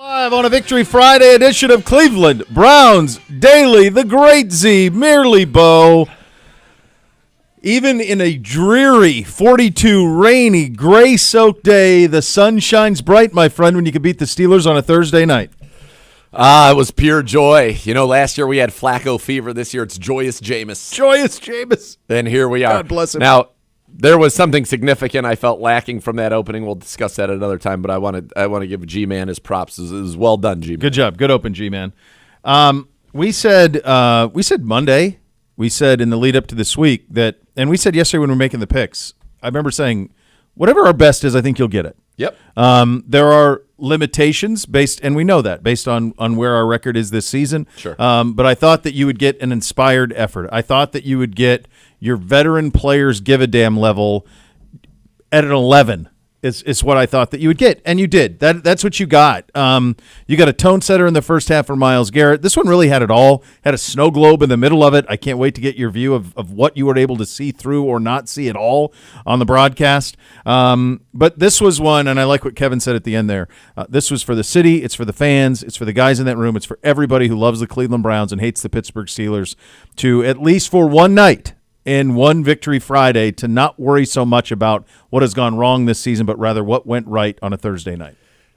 Live on a Victory Friday edition of Cleveland Browns Daily, the great Z, merely Bo. Even in a dreary, 42, rainy, gray-soaked day, the sun shines bright, my friend, when you can beat the Steelers on a Thursday night. It was pure joy. You know, last year we had Flacco fever. This year it's Joyous Jameis. Joyous Jameis. And here we are. God bless him. Now, there was something significant I felt lacking from that opening. We'll discuss that another time, but I want to give G-Man his props. It was well done, G-Man. Good job. Good open, G-Man. We said Monday, we said in the lead up to this week that, and we said yesterday when we were making the picks, I remember saying, whatever our best is, I think you'll get it. Yep. There are limitations and we know that based on where our record is this season. Sure. But I thought that you would get an inspired effort. I thought that you would get your veteran players give a damn level at an 11 is what I thought that you would get, and you did. That's what you got. You got a tone setter in the first half for Myles Garrett. This one really had it all. Had a snow globe in the middle of it. I can't wait to get your view of what you were able to see through or not see at all on the broadcast. But this was one, and I like what Kevin said at the end there. This was for the city. It's for the fans. It's for the guys in that room. It's for everybody who loves the Cleveland Browns and hates the Pittsburgh Steelers to, at least for one night, in one Victory Friday, to not worry so much about what has gone wrong this season, but rather what went right on a Thursday night.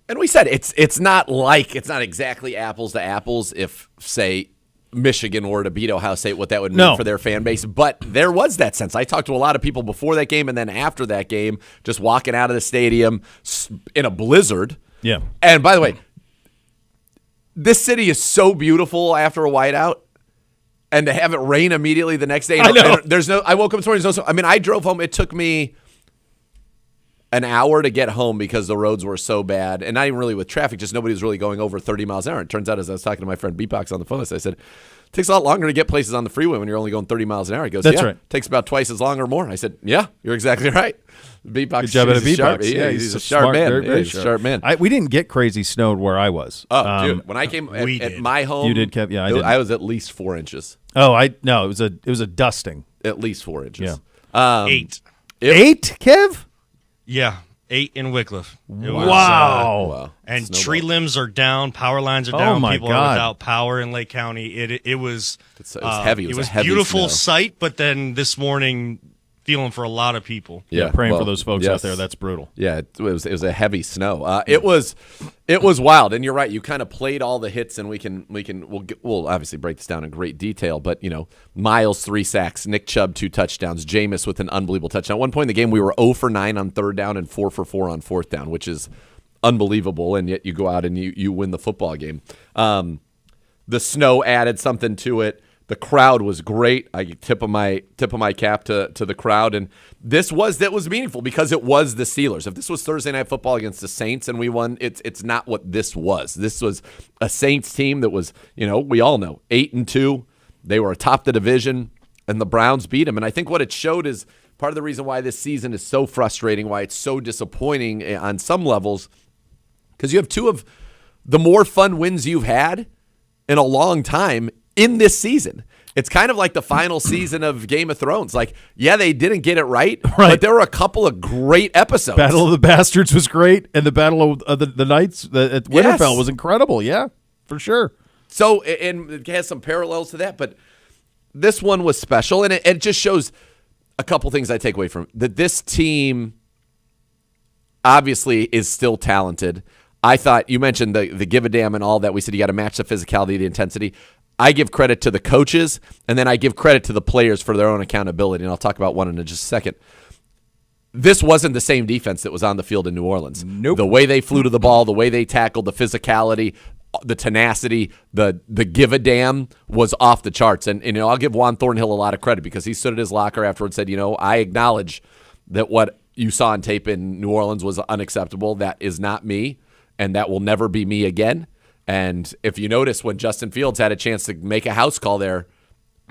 And we said it's not exactly apples to apples if, say, Michigan were to beat Ohio State, what that would mean for their fan base. But there was that sense. I talked to a lot of people before that game and then after that game, just walking out of the stadium in a blizzard. Yeah. And by the way, this city is so beautiful after a whiteout. And to have it rain immediately the next day. I know. I woke up this morning. I drove home. It took me an hour to get home because the roads were so bad. And not even really with traffic, just nobody was really going over 30 miles an hour. It turns out, as I was talking to my friend Beatbox on the phone, I said, it takes a lot longer to get places on the freeway when you're only going 30 miles an hour. He goes, That's right. It takes about twice as long or more. I said, yeah, you're exactly right. Beatbox. Good job at a Beatbox. He's a sharp man. Very He's a sharp man. We didn't get crazy snowed where I was. Oh, dude. When I came at my home. You did, Kev? Yeah, I did. I was at least 4 inches. Oh, no, it was a dusting. At least 4 inches. Yeah. 8. 8, Kev? Yeah, 8 in Wycliffe. Wow. And Snowball. tree limbs are down, power lines are down. my People God. are without power in Lake County. It was heavy. It was a heavy beautiful snow. sight, but then this morning, feeling for a lot of people. Yeah, praying for those folks out there. That's brutal. Yeah, it was a heavy snow. It was wild, and you're right. You kind of played all the hits, and we'll obviously break this down in great detail. But Myles 3 sacks, Nick Chubb 2 touchdowns, Jameis with an unbelievable touchdown. At one point in the game, we were 0 for 9 on third down and 4 for 4 on fourth down, which is unbelievable. And yet you go out and you win the football game. The snow added something to it. The crowd was great. I tip of my cap to the crowd, and that was meaningful because it was the Steelers. If this was Thursday Night Football against the Saints and we won, it's not what this was. This was a Saints team that was, we all know 8-2. They were atop the division, and the Browns beat them. And I think what it showed is part of the reason why this season is so frustrating, why it's so disappointing on some levels, because you have two of the more fun wins you've had in a long time in this season. It's kind of like the final season of Game of Thrones. They didn't get it right, but there were a couple of great episodes. Battle of the Bastards was great, and the Battle of the Knights at Winterfell was incredible. Yeah, for sure. So, and it has some parallels to that, but this one was special, and it just shows a couple things I take away from it. That this team obviously is still talented. I thought, you mentioned the give a damn and all that. We said you got to match the physicality, the intensity. I give credit to the coaches, and then I give credit to the players for their own accountability, and I'll talk about one in just a second. This wasn't the same defense that was on the field in New Orleans. Nope. The way they flew to the ball, the way they tackled, the physicality, the tenacity, the give a damn was off the charts. And I'll give Juan Thornhill a lot of credit because he stood at his locker afterwards and said, I acknowledge that what you saw on tape in New Orleans was unacceptable. That is not me, and that will never be me again. And if you notice, when Justin Fields had a chance to make a house call there,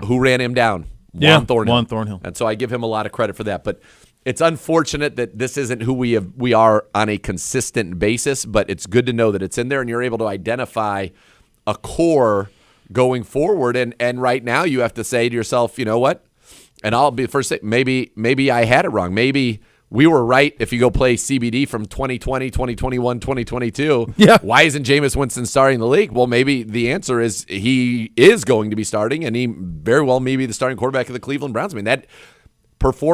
who ran him down? Juan Thornhill. And so I give him a lot of credit for that. But it's unfortunate that this isn't who we are on a consistent basis, but it's good to know that it's in there and you're able to identify a core going forward. And right now you have to say to yourself, you know what? And I'll be the first to say, maybe I had it wrong. Maybe we were right if you go play CBD from 2020, 2021, 2022. Yeah. Why isn't Jameis Winston starting the league? Well, maybe the answer is he is going to be starting, and he very well may be the starting quarterback of the Cleveland Browns. I mean,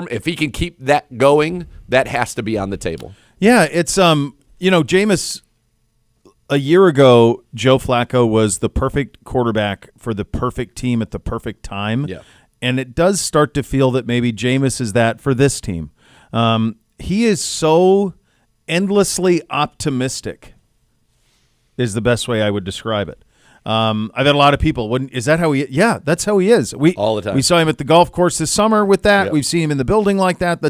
if he can keep that going, that has to be on the table. Yeah, it's Jameis, a year ago, Joe Flacco was the perfect quarterback for the perfect team at the perfect time. Yeah. And it does start to feel that maybe Jameis is that for this team. He is so endlessly optimistic is the best way I would describe it. I've had a lot of people. Is that how he? Yeah, that's how he is. All the time. We saw him at the golf course this summer with that. Yep. We've seen him in the building like that.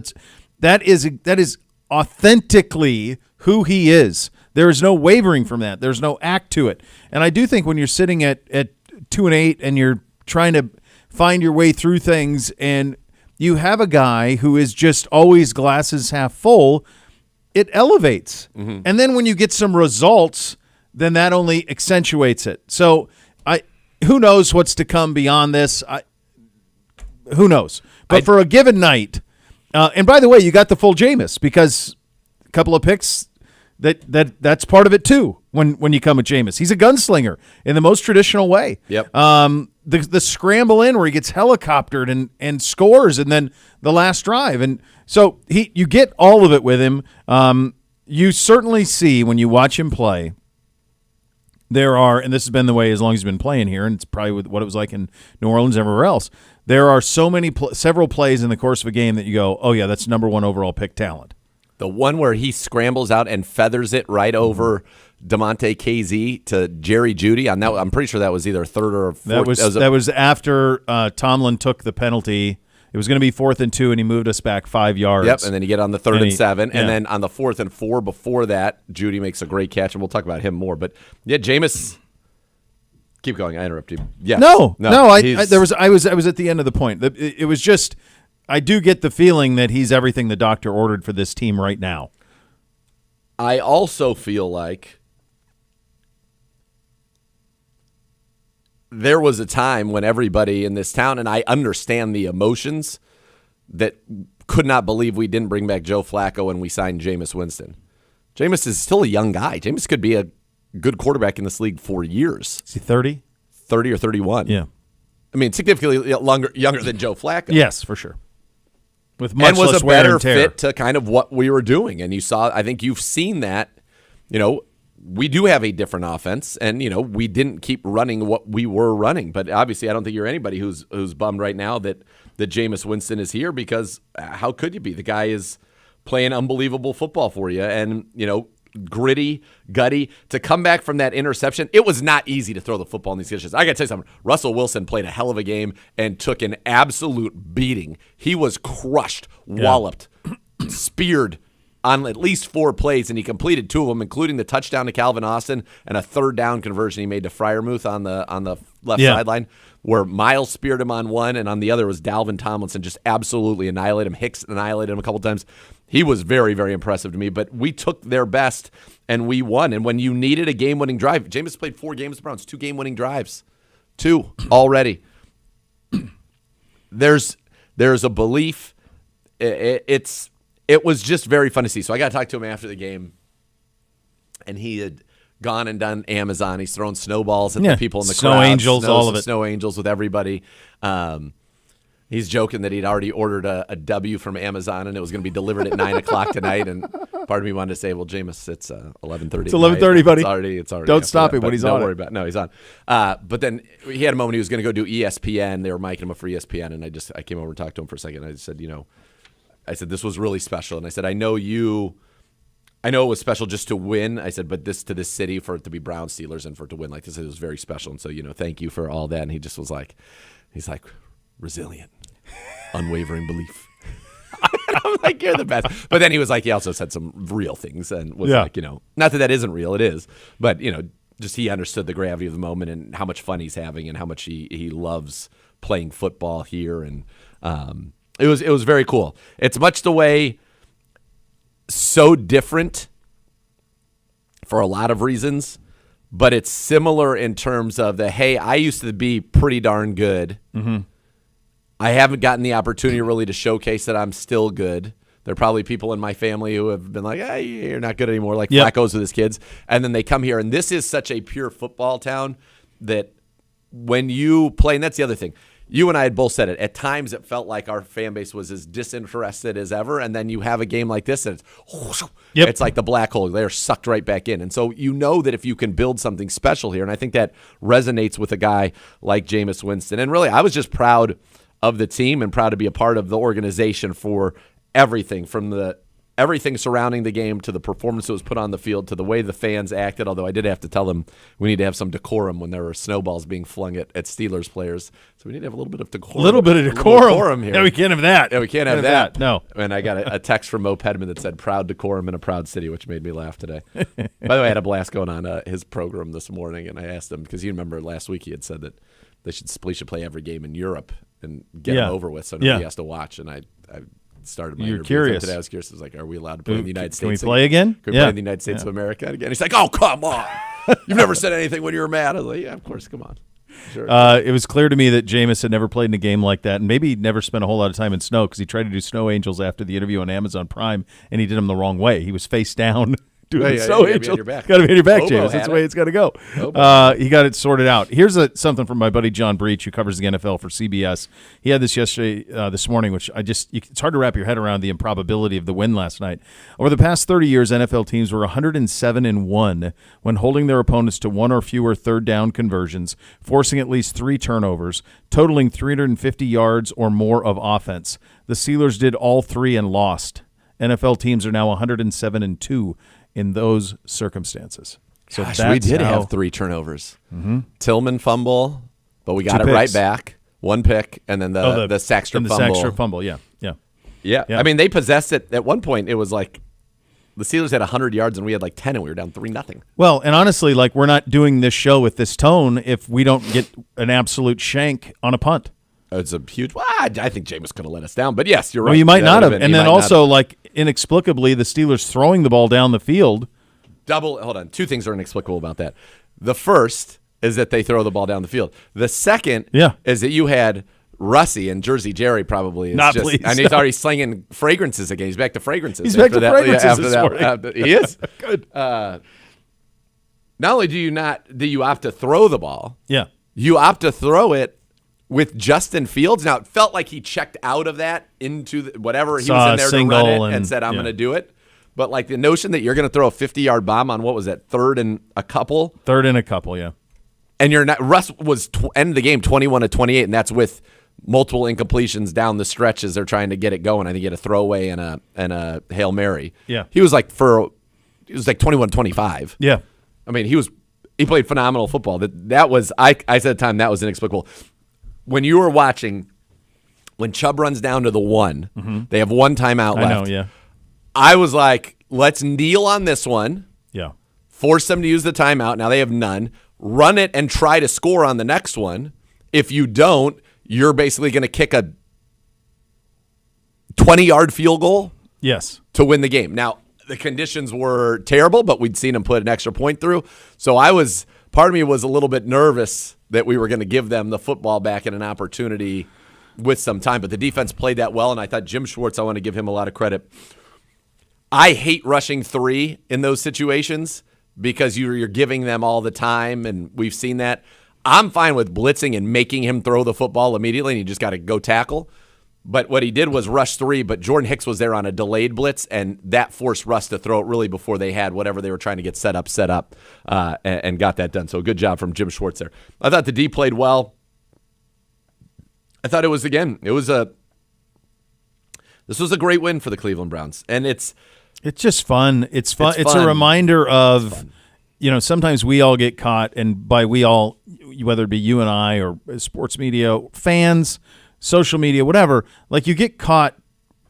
That is authentically who he is. There is no wavering from that. There's no act to it. And I do think when you're sitting at 2-8 and you're trying to find your way through things, and you have a guy who is just always glasses half full, it elevates. Mm-hmm. And then when you get some results, then that only accentuates it. So who knows what's to come beyond this? Who knows? But for a given night, and by the way, you got the full Jameis because a couple of picks, that's part of it too. When you come with Jameis, he's a gunslinger in the most traditional way. Yep. The scramble in where he gets helicoptered and scores, and then the last drive, and so you get all of it with him. You certainly see when you watch him play. There are, and this has been the way as long as he's been playing here, and it's probably what it was like in New Orleans and everywhere else. There are several plays in the course of a game that you go, oh yeah, that's number 1 overall pick talent. The one where he scrambles out and feathers it right over DeMonte KZ to Jerry Jeudy on that. I'm pretty sure that was either third or fourth. That was after Tomlin took the penalty. It was going to be 4th and 2, and he moved us back 5 yards. Yep, and then you get on the 3rd and 7, yeah. and then on the 4th and 4 before that, Jeudy makes a great catch, and we'll talk about him more. But yeah, Jameis. Keep going. I interrupted you. Yeah. No. I was at the end of the point. It was just. I do get the feeling that he's everything the doctor ordered for this team right now. I also feel like there was a time when everybody in this town, and I understand the emotions, that could not believe we didn't bring back Joe Flacco and we signed Jameis Winston. Jameis is still a young guy. Jameis could be a good quarterback in this league for years. Is he 30? 30 or 31. Yeah. I mean, significantly younger than Joe Flacco. Yes, for sure. With much and was less a wear better and tear. fit to kind of what we were doing. And I think you've seen that, we do have a different offense, and, we didn't keep running what we were running. But obviously I don't think you're anybody who's bummed right now that Jameis Winston is here, because how could you be? The guy is playing unbelievable football for you, and, gritty, gutty, to come back from that interception. It was not easy to throw the football in these conditions. I got to tell you something. Russell Wilson played a hell of a game and took an absolute beating. He was crushed, walloped, speared on at least 4 plays, and he completed 2 of them, including the touchdown to Calvin Austin and a 3rd down conversion he made to Freiermuth on the left sideline, where Miles speared him on one, and on the other was Dalvin Tomlinson just absolutely annihilated him. Hicks annihilated him a couple times. He was very, very impressive to me, but we took their best, and we won. And when you needed a game-winning drive, Jameis played 4 games with the Browns, 2 game-winning drives. 2 already. There's a belief. It was just very fun to see. So I got to talk to him after the game, and he had gone and done Amazon. He's throwing snowballs at the people in the crowd. Snow angels, all of it. Snow angels with everybody. He's joking that he'd already ordered a W from Amazon, and it was going to be delivered at 9 o'clock tonight. And part of me wanted to say, well, Jameis, it's 11:30. It's 11:30, buddy. It's already. Don't stop him when he's on. Don't worry about it. No, he's on. But then he had a moment he was going to go do ESPN. They were miking him up for ESPN, and I came over and talked to him for a second. I said, I said, this was really special. And I said, I know it was special just to win. I said, but to this city, for it to be Browns Steelers and for it to win like this, it was very special. And so, thank you for all that. And he just was like, resilient, unwavering belief. I'm like, you're the best. But then he was like, he also said some real things and was like, not that isn't real, it is. But, just he understood the gravity of the moment and how much fun he's having and how much he loves playing football here. And it was very cool. It's much the way, so different for a lot of reasons, but it's similar in terms of hey, I used to be pretty darn good. Mm-hmm. I haven't gotten the opportunity really to showcase that I'm still good. There are probably people in my family who have been like, hey, you're not good anymore, like Yep. Flacco's with his kids. And then they come here, and this is such a pure football town that when you play, and that's the other thing, you and I had both said it, at times it felt like our fan base was as disinterested as ever, and then you have a game like this, and it's like the black hole. They're sucked right back in. And so you know that if you can build something special here, and I think that resonates with a guy like Jameis Winston. And really, I was just proud of the team and proud to be a part of the organization for everything, from everything surrounding the game to the performance that was put on the field to the way the fans acted, although I did have to tell them we need to have some decorum when there were snowballs being flung at Steelers players. So we need to have a little bit of decorum. A little bit of decorum here. Yeah, we can't have that. Yeah, we can't have that. No. And I got a text from Mo Pedman that said, proud decorum in a proud city, which made me laugh today. By the way, I had a blast going on his program this morning, and I asked him, because you remember last week he had said that we should play every game in Europe and get them over with so nobody has to watch. And I started my interview curious. today. I was curious. I was like, are we allowed to play in the United States? Can we play again? Can we play in the United States of America again? He's like, oh, come on. You've never said anything when you were mad. I was like, yeah, of course, come on. Sure. It was clear to me that Jameis had never played in a game like that, and maybe he'd never spent a whole lot of time in snow, because he tried to do Snow Angels after the interview on Amazon Prime, and he did them the wrong way. He was face down doing Snow Angels. Got to be on your back, Jameis. That's the way it's got to go. He got it sorted out. Here's something from my buddy John Breach, who covers the NFL for CBS. He had this yesterday, this morning, which it's hard to wrap your head around the improbability of the win last night. Over the past 30 years, NFL teams were 107-1 when holding their opponents to one or fewer third down conversions, forcing at least 3 turnovers, totaling 350 yards or more of offense. The Steelers did all 3 and lost. NFL teams are now 107-2 in those circumstances. So Gosh, we did have 3 turnovers. Mm-hmm. Tillman fumble, but we got it right back. 1 pick, and then the sack strip fumble. The sack strip fumble, yeah. I mean, they possessed it. At one point, it was like the Steelers had 100 yards, and we had like 10, and we were down 3-0. Well, and honestly, like, we're not doing this show with this tone if we don't get an absolute shank on a punt. It's a huge. Well, I think Jameis could have let us down, but yes, you're right. Well, you might not have. And then also, like, inexplicably, the Steelers throwing the ball down the field. Hold on. 2 things are inexplicable about that. The first is that they throw the ball down the field. The second is that you had Russie and Jersey Jerry probably. And he's already slinging fragrances again. He's back to fragrances. He's back to fragrances this morning. He is. Good. Not only do you opt to throw the ball, you opt to throw it with Justin Fields. Now, it felt like he checked out of that into whatever he was in there to run it and said, I'm going to do it. But, like, the notion that you're going to throw a 50-yard bomb on, what was that, 3rd and a couple? 3rd and a couple, yeah. And you're not. Russ was end the game 21-28, and that's with multiple incompletions down the stretch as they're trying to get it going. I think he had a throwaway and a Hail Mary. Yeah. He was like 21-25. Yeah. I mean, he played phenomenal football. That was I said at the time that was inexplicable. When you were watching, when Chubb runs down to the 1, they have 1 timeout left. I know, yeah. I was like, let's kneel on this one. Yeah. Force them to use the timeout. Now they have none. Run it and try to score on the next one. If you don't, you're basically going to kick a 20-yard field goal. Yes. To win the game. Now, the conditions were terrible, but we'd seen them put an extra point through. So part of me was a little bit nervous that we were going to give them the football back and an opportunity with some time. But the defense played that well, and I thought Jim Schwartz, I want to give him a lot of credit. I hate rushing 3 in those situations because you're giving them all the time, and we've seen that. I'm fine with blitzing and making him throw the football immediately, and you just got to go tackle. But what he did was rush 3, but Jordan Hicks was there on a delayed blitz, and that forced Russ to throw it really before they had whatever they were trying to get set up, and got that done. So good job from Jim Schwartz there. I thought the D played well. I thought this was a great win for the Cleveland Browns, and it's just fun. It's fun. It's a reminder of, sometimes we all get caught, and by we all, whether it be you and I or sports media, fans, social media, whatever, like, you get caught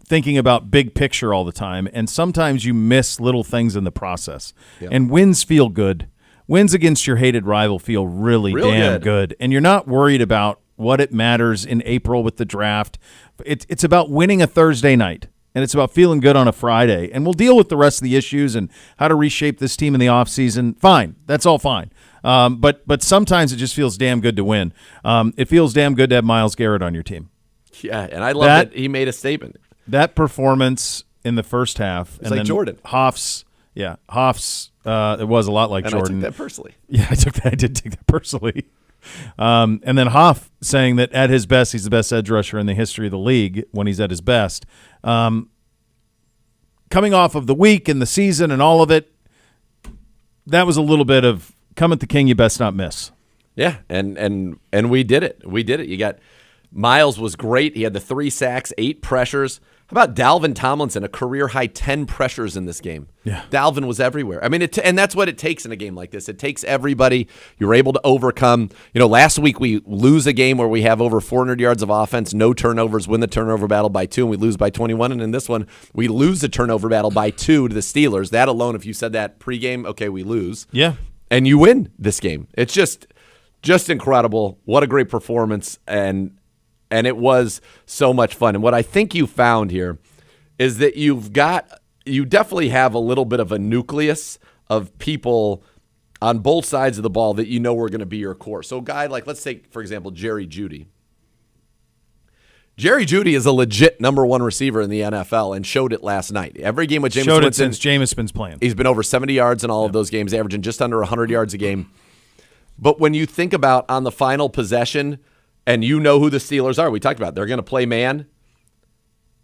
thinking about big picture all the time, and sometimes you miss little things in the process. Yep. And wins feel good. Wins against your hated rival feel really damn good. And you're not worried about what it matters in April with the draft. It's about winning a Thursday night, and it's about feeling good on a Friday. And we'll deal with the rest of the issues and how to reshape this team in the offseason. Fine. That's all fine. But sometimes it just feels damn good to win. It feels damn good to have Myles Garrett on your team. Yeah, and I love that he made a statement. That performance in the first half. It's like Jordan. Hoff's, it was a lot like and Jordan. I took that personally. Yeah, I did take that personally. And then Hoff saying that at his best, he's the best edge rusher in the history of the league when he's at his best. Coming off of the week and the season and all of it, that was a little bit of come at the king, you best not miss. Yeah, and we did it. We did it. You got Miles was great. He had the 3 sacks, 8 pressures. How about Dalvin Tomlinson, a career-high 10 pressures in this game? Yeah. Dalvin was everywhere. I mean, and that's what it takes in a game like this. It takes everybody. You're able to overcome. Last week we lose a game where we have over 400 yards of offense, no turnovers, win the turnover battle by 2, and we lose by 21. And in this one, we lose the turnover battle by 2 to the Steelers. That alone, if you said that pregame, okay, we lose. Yeah. And you win this game. It's just incredible. What a great performance. And it was so much fun. And what I think you found here is that you definitely have a little bit of a nucleus of people on both sides of the ball that are going to be your core. So a guy like, let's take, for example, Jerry Jeudy. Jerry Jeudy is a legit number 1 receiver in the NFL and showed it last night. Every game with Jameis Winston. Showed it since Jameis been playing. He's been over 70 yards in all of those games, averaging just under 100 yards a game. But when you think about on the final possession, and who the Steelers are, we talked about they're going to play man.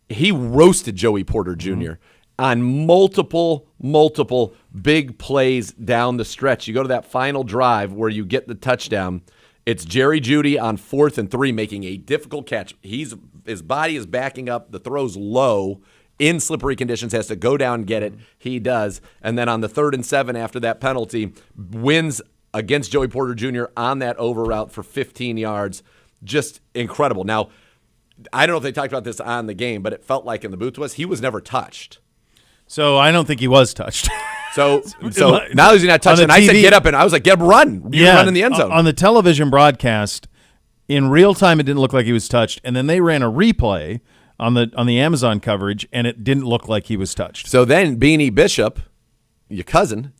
He roasted Joey Porter Jr. On multiple big plays down the stretch. You go to that final drive where you get the touchdown. It's Jerry Jeudy on 4th and 3 making a difficult catch. His body is backing up. The throw's low in slippery conditions, has to go down and get it. He does. And then on the 3rd and 7 after that penalty, wins against Joey Porter Jr. on that over route for 15 yards. Just incredible. Now, I don't know if they talked about this on the game, but it felt like in the booth was he was never touched. So I don't think he was touched. So now he's not touched. And I said, get up, and I was like, get him, run. You run in the end zone. On the television broadcast, in real time, it didn't look like he was touched. And then they ran a replay on the Amazon coverage, and it didn't look like he was touched. So then Beanie Bishop, your cousin,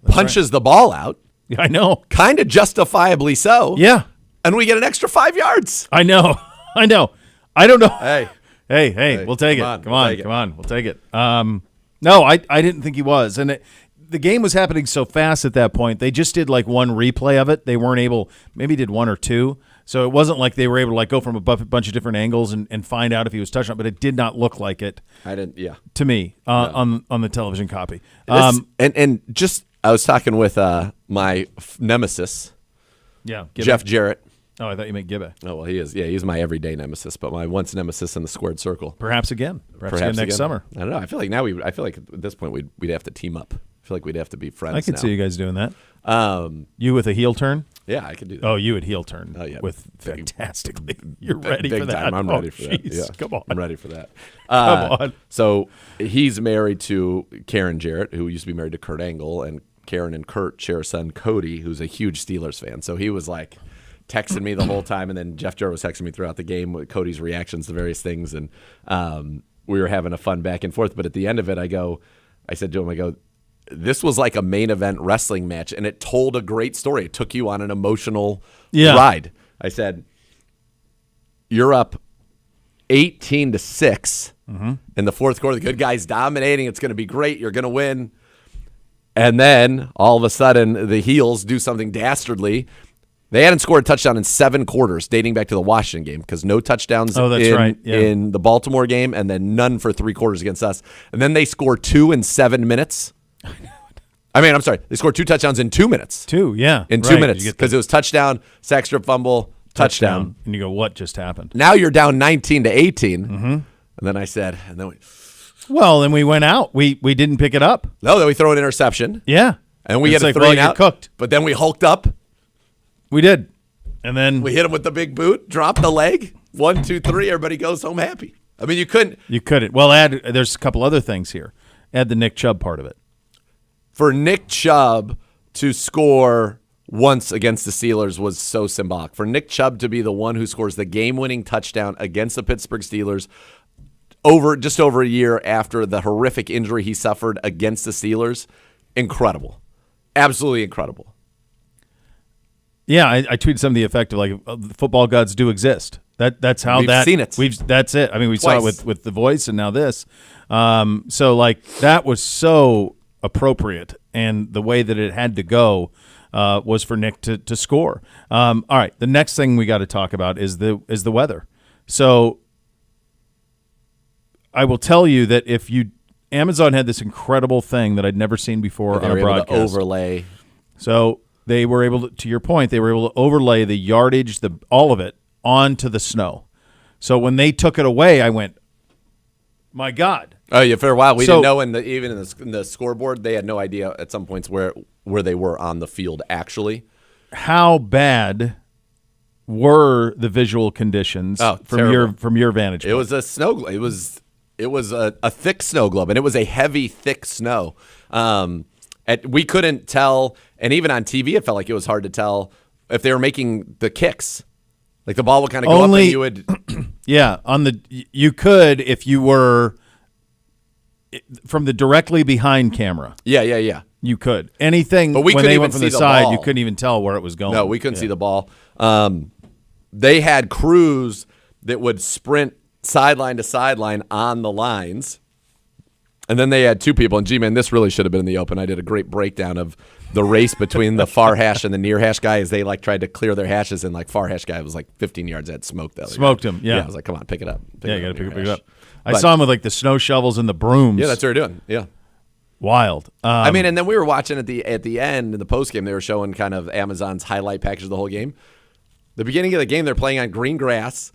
punches right. the ball out. Yeah, I know. Kind of justifiably so. Yeah. And we get an extra 5 yards. I know. I don't know. Hey, we'll take it. Come on, we'll take it. No, I didn't think he was. And the game was happening so fast at that point. They just did like one replay of it. They weren't able, maybe did 1 or 2. So it wasn't like they were able to like go from a bunch of different angles and find out if he was touched on, but it did not look like it. To me on the television copy. And just I was talking with my nemesis, Jeff Jarrett. Oh, I thought you meant Gibbe. Oh, well, he is. Yeah, he's my everyday nemesis, but my once nemesis in the squared circle. Perhaps again next summer. I don't know. I feel like at this point we'd have to team up. I feel like we'd have to be friends. I could now. see you guys doing that. You with a heel turn? Yeah, I could do that. Oh, you would heel turn. Oh, yeah. With fantastically. You're ready big for that. Time. I'm ready for that. Yeah. Come on. I'm ready for that. Come on. So he's married to Karen Jarrett, who used to be married to Kurt Angle, and Karen and Kurt share a son, Cody, who's a huge Steelers fan. So he was like texting me the whole time, and then Jeff Jarrett was texting me throughout the game with Cody's reactions to various things, and we were having a fun back and forth. But at the end of it, I said to him, this was like a main event wrestling match, and it told a great story. It took you on an emotional ride. I said, you're up 18-6 in the fourth quarter. The good guy's dominating. It's going to be great. You're going to win. And then all of a sudden, the heels do something dastardly. They hadn't scored a touchdown in 7 quarters, dating back to the Washington game, because no touchdowns in the Baltimore game, and then none for 3 quarters against us. And then they score 2 in 7 minutes. I'm sorry. They scored 2 touchdowns in 2 minutes. 2, yeah. In 2 minutes, because it was touchdown, sack strip fumble, touchdown. And you go, what just happened? Now you're down 19-18. And then I said, then we went out. We didn't pick it up. No, then we throw an interception. Yeah. And we had a 3 and out. Cooked. But then we hulked up. We did. And then we hit him with the big boot, dropped the leg. 1, 2, 3. Everybody goes home happy. I mean, you couldn't. Well, there's a couple other things here. Add the Nick Chubb part of it. For Nick Chubb to score once against the Steelers was so symbolic. For Nick Chubb to be the one who scores the game-winning touchdown against the Pittsburgh Steelers just over a year after the horrific injury he suffered against the Steelers, incredible. Absolutely incredible. Yeah, I tweeted something to the effect of football gods do exist. That's how We've seen it. That's it. I mean, we saw Twice. it with The Voice and now this. So like that was so appropriate, and the way that it had to go was for Nick to score. All right, the next thing we got to talk about is the weather. So I will tell you that Amazon had this incredible thing that I'd never seen before on a broadcast. Overlay. So they were able to your point, they were able to overlay the yardage, all of it onto the snow. So when they took it away, I went, my God. Oh yeah, for a while we didn't know. Even in the scoreboard, they had no idea at some points where they were on the field actually. How bad were the visual conditions from your vantage point? It was a snow globe. It was a thick snow globe, and it was a heavy, thick snow. We couldn't tell, and even on TV, it felt like it was hard to tell if they were making the kicks. Like the ball would kind of go up, and you would. Yeah, you could if you were from the directly behind camera. Yeah. You could anything, but we when couldn't they even went from see the side, ball. you couldn't even tell where it was going. No, we couldn't see the ball. They had crews that would sprint sideline to sideline on the lines. And then they had two people, and G-Man, this really should have been in the open. I did a great breakdown of the race between the far hash and the near hash guy as they tried to clear their hashes, and far hash guy was 15 yards ahead, smoked him, yeah. I was like, come on, pick it up. You got to pick it up. I saw him with the snow shovels and the brooms. Yeah, that's what they're doing. Yeah. Wild. And then we were watching at the end in the post game. They were showing kind of Amazon's highlight package of the whole game. The beginning of the game, they're playing on green grass.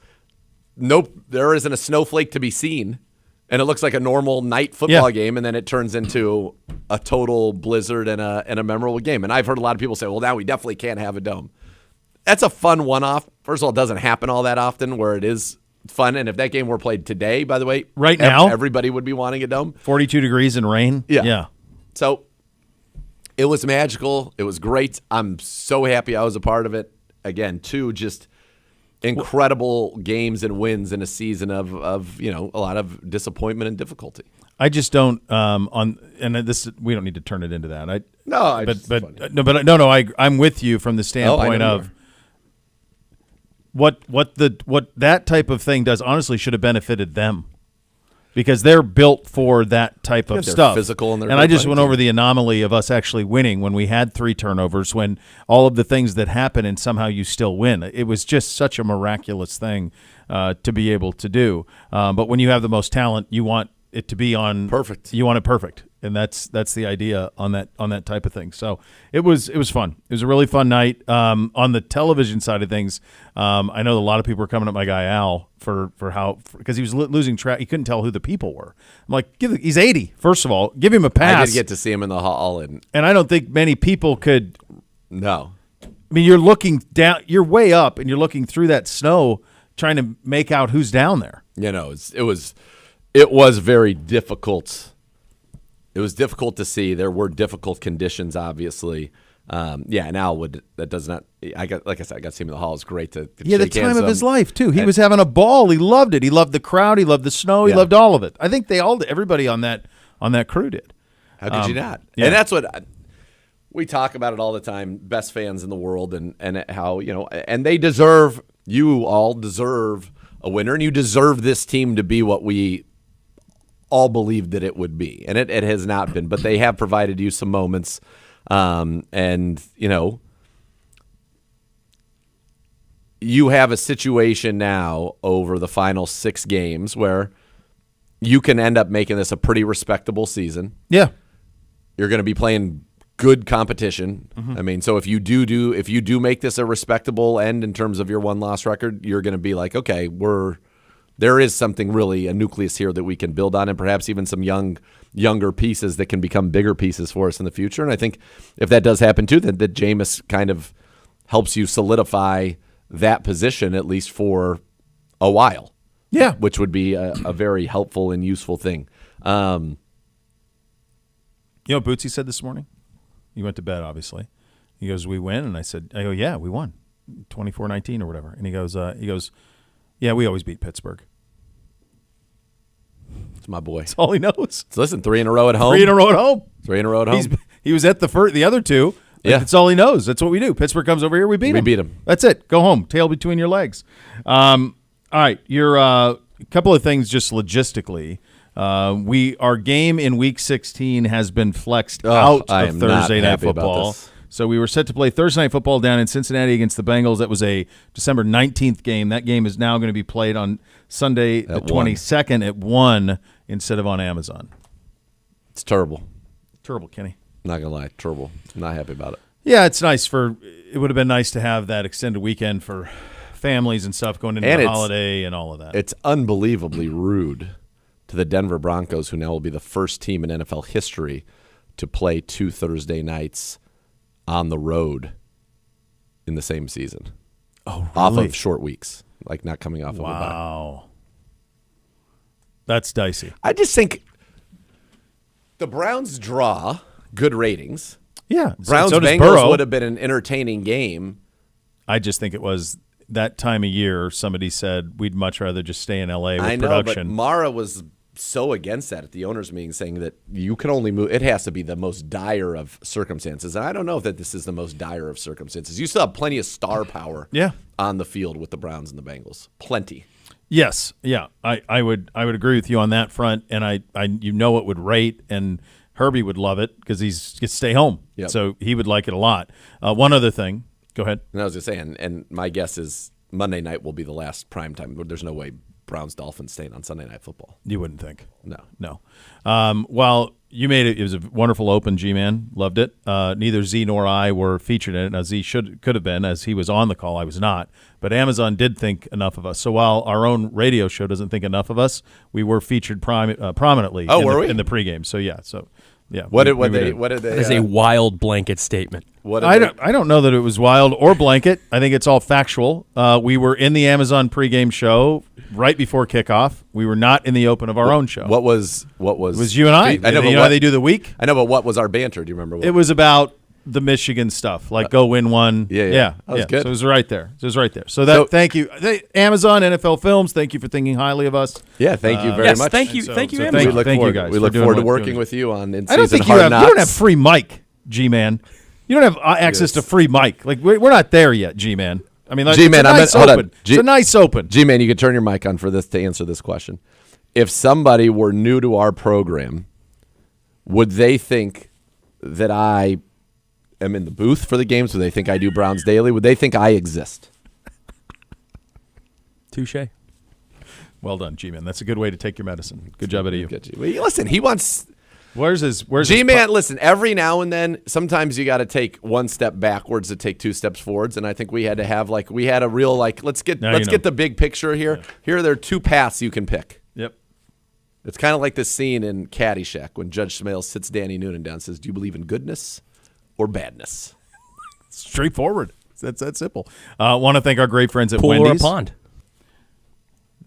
Nope, there isn't a snowflake to be seen, and it looks like a normal night football game. And then it turns into a total blizzard and a memorable game. And I've heard a lot of people say, "Well, now we definitely can't have a dome." That's a fun one-off. First of all, it doesn't happen all that often where it is fun. And if that game were played today, by the way, right now, everybody would be wanting a dome. 42 degrees and rain. Yeah. So it was magical. It was great. I'm so happy I was a part of it. Again, just incredible games and wins in a season of a lot of disappointment and difficulty. I just don't we don't need to turn it into that. I'm with you from the standpoint of what that type of thing does. Honestly, should have benefited them because they're built for that type of stuff. Physical, and I just went over the anomaly of us actually winning when we had 3 turnovers, when all of the things that happen and somehow you still win. It was just such a miraculous thing to be able to do. But when you have the most talent, you want it to be on perfect. You want it perfect, and that's the idea on that type of thing. So it was fun. It was a really fun night. On the television side of things, I know a lot of people were coming at my guy Al because he was losing track. He couldn't tell who the people were. I'm like, he's 80. First of all, give him a pass. I did get to see him in the hall, and I don't think many people could. No, I mean, you're looking down. You're way up, and you're looking through that snow, trying to make out who's down there. It was very difficult. It was difficult to see. There were difficult conditions, obviously. And Al that does not. I got to see him in the hall. It was great to he had the time of his life too. He was having a ball. He loved it. He loved the crowd. He loved the snow. He loved all of it. I think everybody on that crew did. How could you not? Yeah. And that's what we talk about it all the time. Best fans in the world, and how and they deserve. You all deserve a winner, and you deserve this team to be what we all believed that it would be, and it has not been, but they have provided you some moments, and you have a situation now over the final 6 games where you can end up making this a pretty respectable season. Yeah, you're going to be playing good competition. Mm-hmm. I mean, so if you do make this a respectable end in terms of your 1-loss record, you're going to be like, okay, there is something really, a nucleus here that we can build on, and perhaps even some younger pieces that can become bigger pieces for us in the future. And I think if that does happen too, then that Jameis kind of helps you solidify that position, at least for a while. Yeah. Which would be a very helpful and useful thing. You know what Bootsy said this morning? He went to bed, obviously. He goes, "We win?" And I go, "Yeah, we won. 24-19 or whatever." And he goes, "Yeah, we always beat Pittsburgh." It's my boy. That's all he knows. So listen, 3 in a row at home. 3 in a row at home. 3 in a row at home. He was at the other 2. Yeah. That's all he knows. That's what we do. Pittsburgh comes over here, we beat him. We beat him. That's it. Go home. Tail between your legs. All right, your a couple of things just logistically. Our game in Week 16 has been flexed out I of am not Thursday Night happy about Football. this. So we were set to play Thursday Night Football down in Cincinnati against the Bengals. That was a December 19th game. That game is now going to be played on Sunday the 22nd at 1 instead of on Amazon. It's terrible. Terrible, Kenny. Not gonna lie, terrible. Not happy about it. Yeah, it's nice it would have been nice to have that extended weekend for families and stuff going into the holiday and all of that. It's unbelievably rude to the Denver Broncos, who now will be the first team in NFL history to play 2 Thursday nights on the road in the same season. Oh, really? Off of short weeks, like not coming off of a bye. Wow. That's dicey. I just think the Browns draw good ratings. Yeah. Browns so does Bengals Burrow. would have been an entertaining game. I just think it was that time of year somebody said we'd much rather just stay in L.A. with I know, but production. Mara was so against that at the owners' meeting, saying that you can only move. It has to be the most dire of circumstances, and I don't know that this is the most dire of circumstances. You still have plenty of star power, on the field with the Browns and the Bengals. Plenty. Yes, yeah, I would agree with you on that front, and I it would rate, and Herbie would love it because he's gets to stay home, so he would like it a lot. One other thing, go ahead. And I was just saying, and my guess is Monday night will be the last prime time. There's no way Browns-Dolphins staying on Sunday Night Football. You wouldn't think. No. Well, you made it. It was a wonderful open, G-Man. Loved it. Neither Z nor I were featured in it. Now, Z could have been, as he was on the call. I was not. But Amazon did think enough of us. So while our own radio show doesn't think enough of us, we were featured prominently in the pregame. So, yeah. What did they? That is a wild blanket statement. I don't know that it was wild or blanket. I think it's all factual. We were in the Amazon pregame show right before kickoff. We were not in the open of our own show. What was? It was you and I. I know, you know how they do the week? I know, but what was our banter? Do you remember? It was about the Michigan stuff, like go win one. Yeah. That was good. So it was right there. So thank you, Amazon, NFL Films. Thank you for thinking highly of us. Yeah, thank you very much. Thank you, Amazon. Thank you guys. We look forward to working with you on in-season I don't think Hard Knocks. you don't have free mic, G-Man. You don't have access to free mic. Like we're not there yet, G-Man. I mean, G-Man, it's a nice open. G-Man, you can turn your mic on for this to answer this question. If somebody were new to our program, would they think that I am in the booth for the games? Would they think I do Browns Daily? Would they think I exist? Touche. Well done, G-Man. That's a good way to take your medicine. Good job out of you. Well, listen, he wants... Where's G-Man, listen, every now and then, sometimes you got to take one step backwards to take 2 steps forwards, and I think we had to have, we had a real, let's get the big picture here. Yeah. Here, there are 2 paths you can pick. Yep. It's kind of like the scene in Caddyshack when Judge Smales sits Danny Noonan down and says, do you believe in goodness or badness? Straightforward. That's that simple. Want to thank our great friends at Pool Wendy's. or a pond?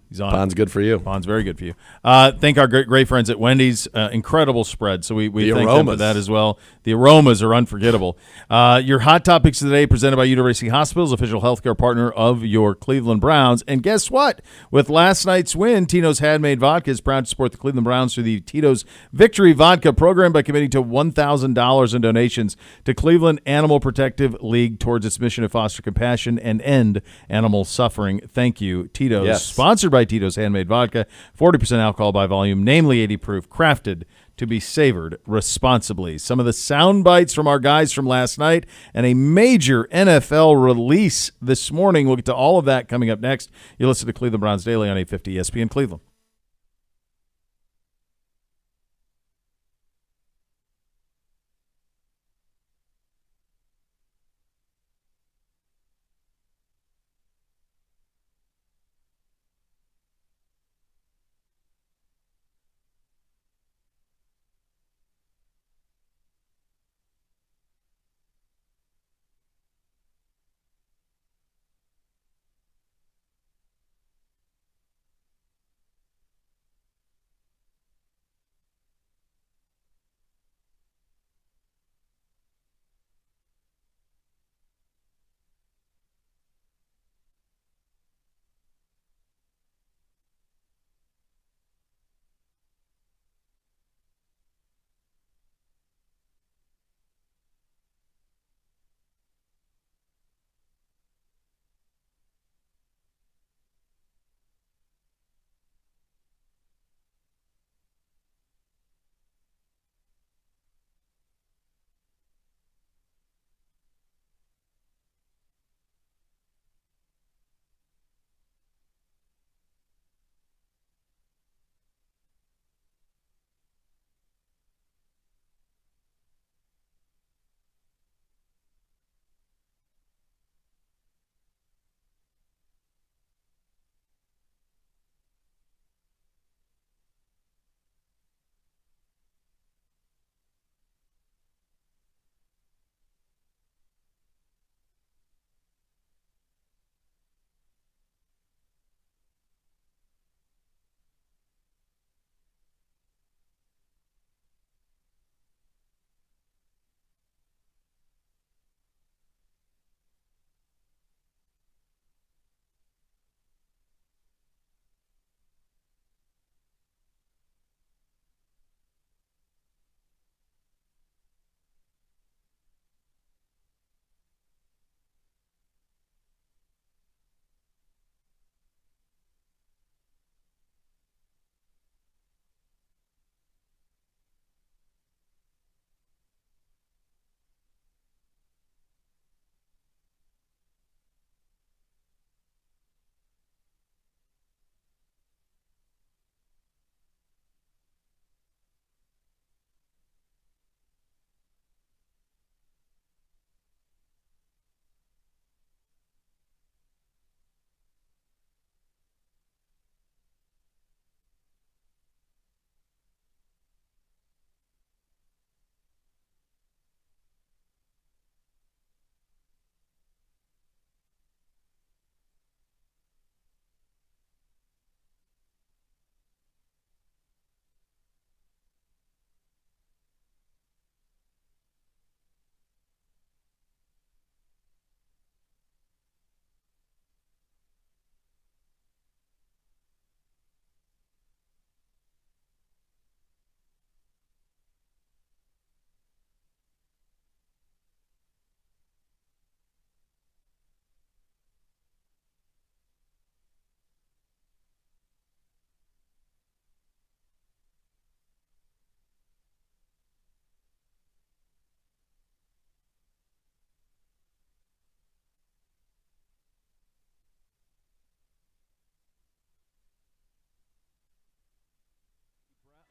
He's on. Pond's good for you. Pond's very good for you. Thank our great friends at Wendy's. Incredible spread. So we thank them for that as well. The aromas are unforgettable. Your Hot Topics of the day presented by University Hospitals, official healthcare partner of your Cleveland Browns. And guess what? With last night's win, Tito's Handmade Vodka is proud to support the Cleveland Browns through the Tito's Victory Vodka program by committing to $1,000 in donations to Cleveland Animal Protective League towards its mission to foster compassion and end animal suffering. Thank you, Tito's. Yes. Sponsored by Tito's Handmade Vodka, 40% alcohol by volume, namely 80 proof, crafted to be savored responsibly. Some of the sound bites from our guys from last night and a major NFL release this morning. We'll get to all of that coming up next. You listen to Cleveland Browns Daily on 850 ESPN Cleveland.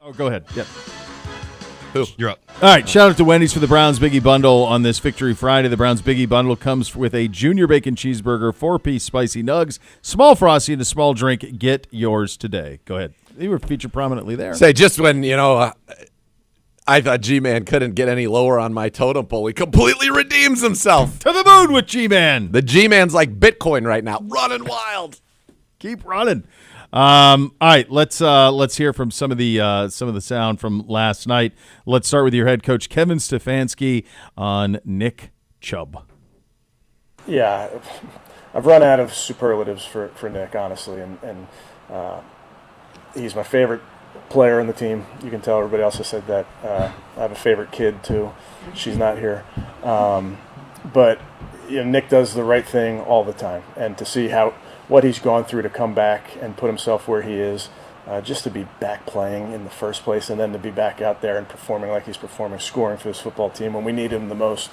Oh, go ahead. Yep. You're up. All right, shout out to Wendy's for the Browns Biggie Bundle on this Victory Friday. The Browns Biggie Bundle comes with a junior bacon cheeseburger, 4-piece spicy nugs, small frosty, and a small drink. Get yours today. Go ahead. You were featured prominently there. Say, just when, I thought G-Man couldn't get any lower on my totem pole, he completely redeems himself. To the moon with G-Man. The G-Man's like Bitcoin right now, running wild. Keep running. All right, let's hear from some of the sound from last night. Let's start with your head coach Kevin Stefanski on Nick Chubb. Yeah, I've run out of superlatives for Nick, honestly, and he's my favorite player in the team. You can tell everybody else has said that. I have a favorite kid too. She's not here, but Nick does the right thing all the time, and to see what he's gone through to come back and put himself where he is, just to be back playing in the first place, and then to be back out there and performing like he's performing, scoring for this football team when we need him the most.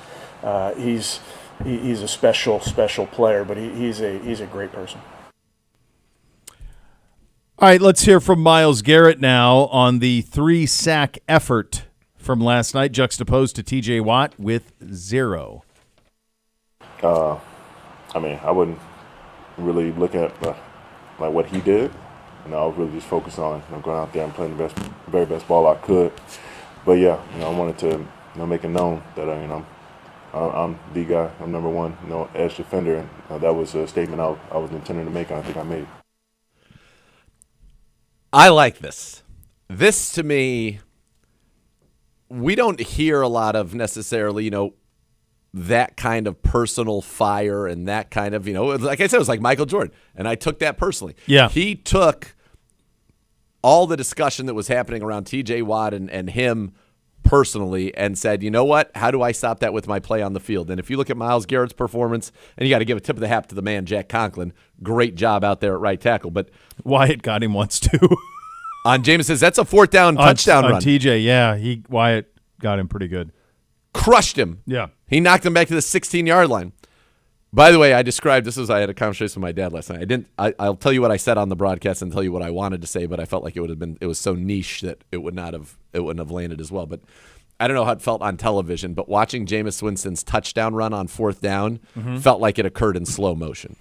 He's a special player, but he's a great person. All right, let's hear from Myles Garrett now on the 3-sack effort from last night, juxtaposed to T.J. Watt with 0. I wouldn't really look at like what he did. I was really just focused on going out there and playing the very best ball I could. But yeah, I wanted to make it known that I'm the guy. I'm number one, edge defender, and that was a statement I was intending to make, and I think I made. I like this. This, to me, we don't hear a lot of necessarily, that kind of personal fire and that kind of, like I said, it was like Michael Jordan. And I took that personally. Yeah. He took all the discussion that was happening around TJ Watt and him personally and said, you know what? How do I stop that with my play on the field? And if you look at Myles Garrett's performance, and you got to give a tip of the hat to the man, Jack Conklin, great job out there at right tackle. But Wyatt got him once too. On Jameis says that's a 4th down touchdown on run. TJ, yeah, Wyatt got him pretty good. Crushed him. Yeah. He knocked him back to the 16-yard line. By the way, I had a conversation with my dad last night. I'll tell you what I said on the broadcast and tell you what I wanted to say, but I felt like it was so niche that it wouldn't have landed as well. But I don't know how it felt on television, but watching Jameis Winston's touchdown run on 4th down felt like it occurred in slow motion.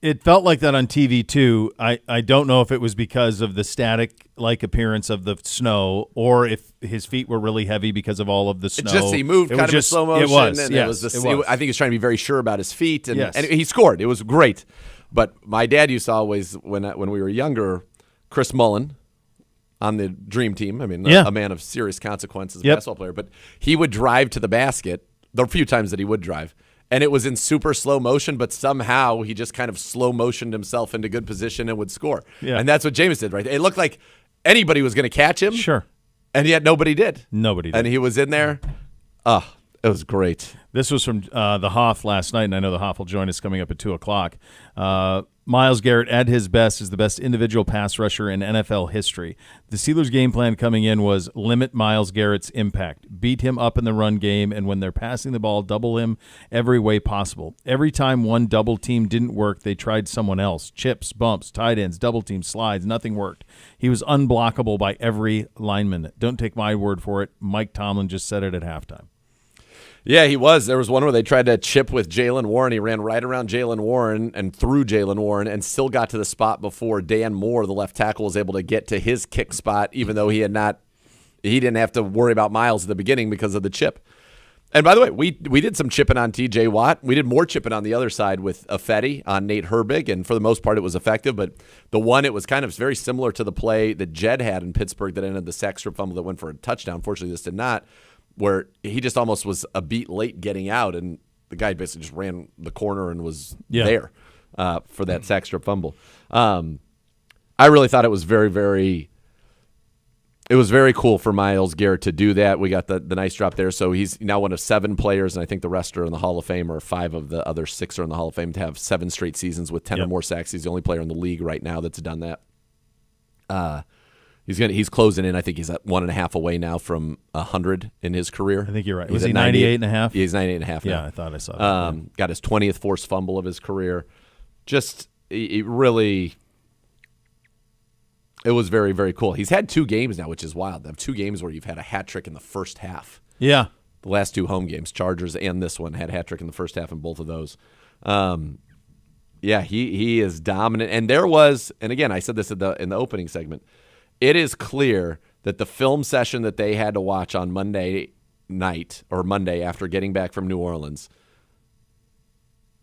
It felt like that on TV too. I don't know if it was because of the static-like appearance of the snow, or if his feet were really heavy because of all of the snow. He moved kind of in slow motion. It was. And Yes, it was it was. I think he was trying to be very sure about his feet, and, Yes. and he scored. It was great. But my dad used to always, when we were younger, Chris Mullen on the dream team. I mean, Yeah. a man of serious consequence as a Yep. basketball player. But he would drive to the basket the few times that he would drive. And it was in super slow motion, but somehow he just kind of slow motioned himself into good position and would score. Yeah. And that's what Jameis did, right? It looked like anybody was going to catch him. Sure. And yet nobody did. Nobody did. And he was in there. Oh, it was great. This was from the Hoff last night, and I know the Hoff will join us coming up at 2 o'clock. Myles Garrett, at his best, is the best individual pass rusher in NFL history. The Steelers' game plan coming in was limit Myles Garrett's impact, beat him up in the run game, and when they're passing the ball, double him every way possible. Every time one double team didn't work, they tried someone else. Chips, bumps, tight ends, double team, slides, nothing worked. He was unblockable by every lineman. Don't take my word for it. Mike Tomlin just said it at halftime. Yeah, he was. There was one where they tried to chip with Jalen Warren. He ran right around Jalen Warren and through Jalen Warren and still got to the spot before Dan Moore, the left tackle, was able to get to his kick spot, even though he didn't have to worry about Myles at the beginning because of the chip. And by the way, we did some chipping on TJ Watt. We did more chipping on the other side with Affetti on Nate Herbig, and for the most part it was effective. But the one, it was kind of very similar to the play that Jed had in Pittsburgh that ended the sack strip fumble that went for a touchdown. Fortunately, this did not, where he just almost was a beat late getting out, and the guy basically just ran the corner and was there for that sack strip fumble. I really thought it was very, very cool for Myles Garrett to do that. We got the nice drop there. So he's now one of 7 players, and I think the rest are in the Hall of Fame, or 5 of the other 6 are in the Hall of Fame, to have 7 straight seasons with 10 or more sacks. He's the only player in the league right now that's done that. He's closing in. I think he's at 1.5 away now from 100 in his career. I think you're right. He's Was at he 98.5? Yeah, he's 98.5 now. Yeah, I thought I saw that. Got his 20th forced fumble of his career. Just he really, It was very, very cool. He's had 2 games now, which is wild. They have 2 games where you've had a hat trick in the first half. Yeah. The last 2 home games, Chargers and this one, had a hat trick in the first half in both of those. Yeah, he is dominant. And there was, and again, I said this in the opening segment, it is clear that the film session that they had to watch on Monday night or Monday after getting back from New Orleans,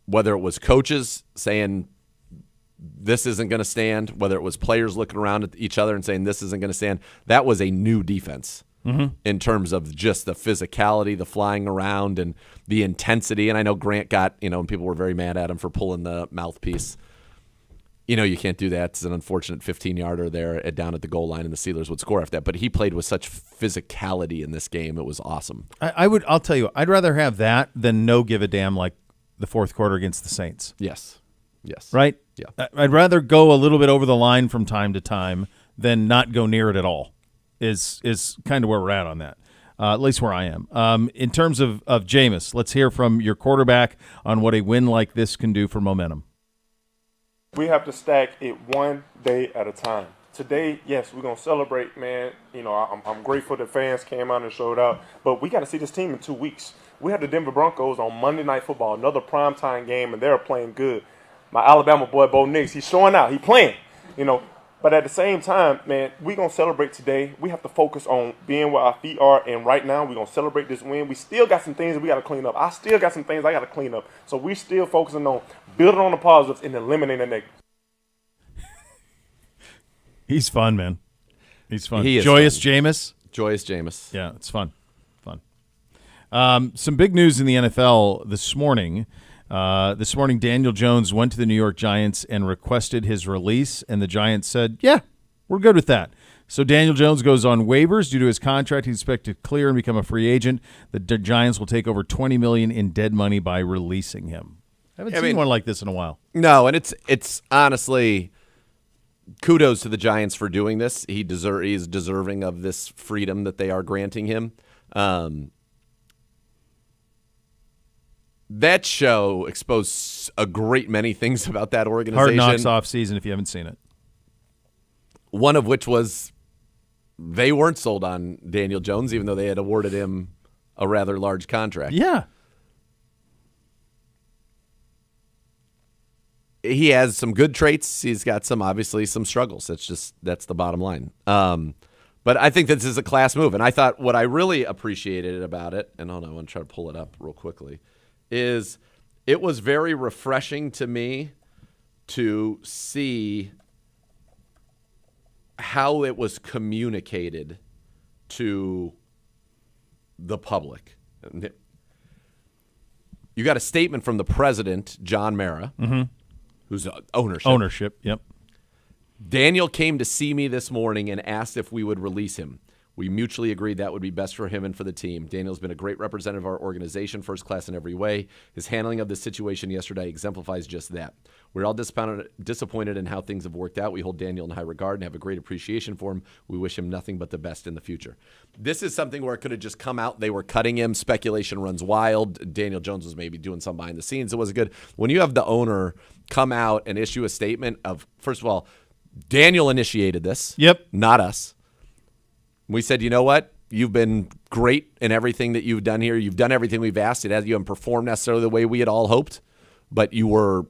whether it was coaches saying this isn't going to stand, whether it was players looking around at each other and saying this isn't going to stand, that was a new defense in terms of just the physicality, the flying around, and the intensity. And I know Grant got, and people were very mad at him for pulling the mouthpiece. You can't do that. It's an unfortunate 15-yarder there down at the goal line, and the Steelers would score after that. But he played with such physicality in this game. It was awesome. I'll tell you, I'd rather have that than no give a damn like the fourth quarter against the Saints. Yes. Right? Yeah. I'd rather go a little bit over the line from time to time than not go near it at all is kind of where we're at that, at least where I am. In terms of Jameis, let's hear from your quarterback on what a win like this can do for momentum. We have to stack it one day at a time. Today, yes, we're going to celebrate, man. I'm grateful that fans came out and showed out, but we got to see this team in 2 weeks. We have the Denver Broncos on Monday Night Football, another primetime game, and they're playing good. My Alabama boy, Bo Nix, he's showing out. He's playing, But at the same time, man, we're going to celebrate today. We have to focus on being where our feet are, and right now we're going to celebrate this win. We still got some things that we got to clean up. I still got some things I got to clean up. So we still focusing on building on the positives and eliminating the negatives. He's fun, man. He's fun. He is Joyous fun. Jameis. Joyous Jameis. Yeah, it's fun. Some big news in the NFL this morning. Daniel Jones went to the New York Giants and requested his release, and the Giants said, yeah, we're good with that. So Daniel Jones goes on waivers due to his contract. He's expected to clear and become a free agent. The Giants will take over $20 million in dead money by releasing him. I haven't seen one like this in a while. No, and it's honestly kudos to the Giants for doing this. He's deserving of this freedom that they are granting him. That show exposed a great many things about that organization. Hard Knocks off season if you haven't seen it. One of which was they weren't sold on Daniel Jones, even though they had awarded him a rather large contract. Yeah. He has some good traits. He's got obviously some struggles. That's the bottom line. But I think this is a class move. And I thought what I really appreciated about it, and hold on, I want to try to pull it up real quickly, is it was very refreshing to me to see how it was communicated to the public. You got a statement from the president, John Mara, who's ownership. Ownership, yep. Daniel came to see me this morning and asked if we would release him. We mutually agreed that would be best for him and for the team. Daniel's been a great representative of our organization, first class in every way. His handling of this situation yesterday exemplifies just that. We're all disappointed in how things have worked out. We hold Daniel in high regard and have a great appreciation for him. We wish him nothing but the best in the future. This is something where it could have just come out. They were cutting him. Speculation runs wild. Daniel Jones was maybe doing something behind the scenes. It was good. When you have the owner come out and issue a statement of, first of all, Daniel initiated this. Yep. Not us. We said, you know what? You've been great in everything that you've done here. You've done everything we've asked. You haven't performed necessarily the way we had all hoped, but you were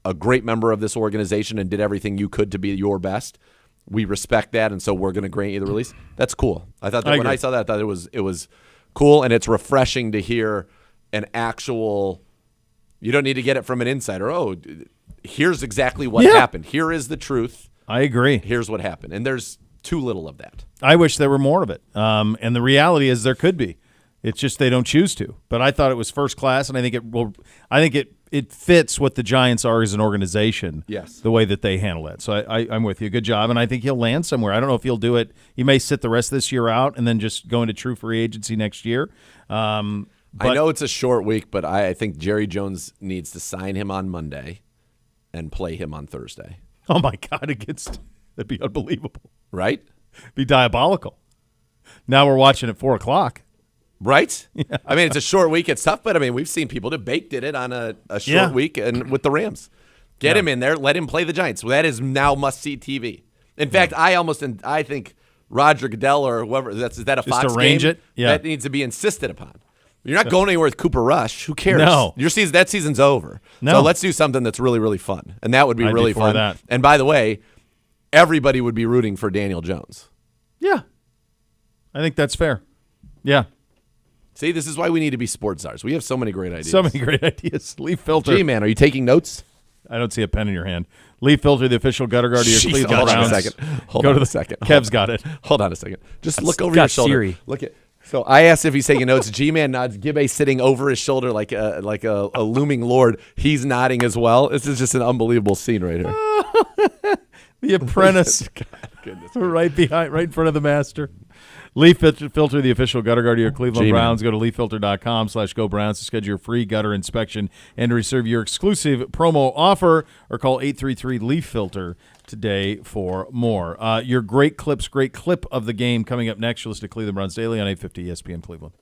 a great member of this organization and did everything you could to be your best. We respect that, and so we're going to grant you the release. That's cool. I thought that when I saw that, I thought it was cool, and it's refreshing to hear an actual. You don't need to get it from an insider. Oh, here's exactly what happened. Here is the truth. I agree. Here's what happened, and there's too little of that. I wish there were more of it. And the reality is there could be. It's just they don't choose to. But I thought it was first class, and I think it will. I think it fits what the Giants are as an organization. Yes, the way that they handle it. So I'm with you. Good job, and I think he'll land somewhere. I don't know if he'll do it. He may sit the rest of this year out and then just go into true free agency next year. I know it's a short week, but I think Jerry Jones needs to sign him on Monday and play him on Thursday. Oh my God, that'd be unbelievable. Right? Be diabolical. Now we're watching at 4:00. Right? Yeah. I mean, it's a short week. It's tough, but I mean, we've seen people that did it on a short week and with the Rams. Get him in there. Let him play the Giants. Well, that is now must-see TV. In fact, I think Roger Goodell or whoever is that a Just Fox arrange game? it? Yeah. That needs to be insisted upon. You're not going anywhere with Cooper Rush. Who cares? No. That season's over. No. So let's do something that's really, really fun. And that would be I'd be really for fun. that. And by the way, everybody would be rooting for Daniel Jones. Yeah. I think that's fair. Yeah. See, this is why we need to be sports czars. We have so many great ideas. So many great ideas. Leaf Filter. Gee, man, are you taking notes? I don't see a pen in your hand. Leaf Filter, the official gutter guard of your Jeez, Cleveland hold on a Browns. second. Hold Go on to a second. Kev's got it. Hold on a second. Just look over got your shoulder. Siri. Look at. So I asked if he's taking notes. G-Man nods. Gibbe sitting over his shoulder like a looming lord. He's nodding as well. This is just an unbelievable scene right here. The apprentice. God, goodness. right in front of the master. Leaf Filter, the official gutter guard of your Cleveland G-Man. Browns. Go to leaffilter.com/GoBrowns to schedule your free gutter inspection and to receive your exclusive promo offer, or call 833-LEAF-FILTER today for more. Your great clip of the game coming up next. You'll listen to Cleveland Browns Daily on 850 ESPN Cleveland.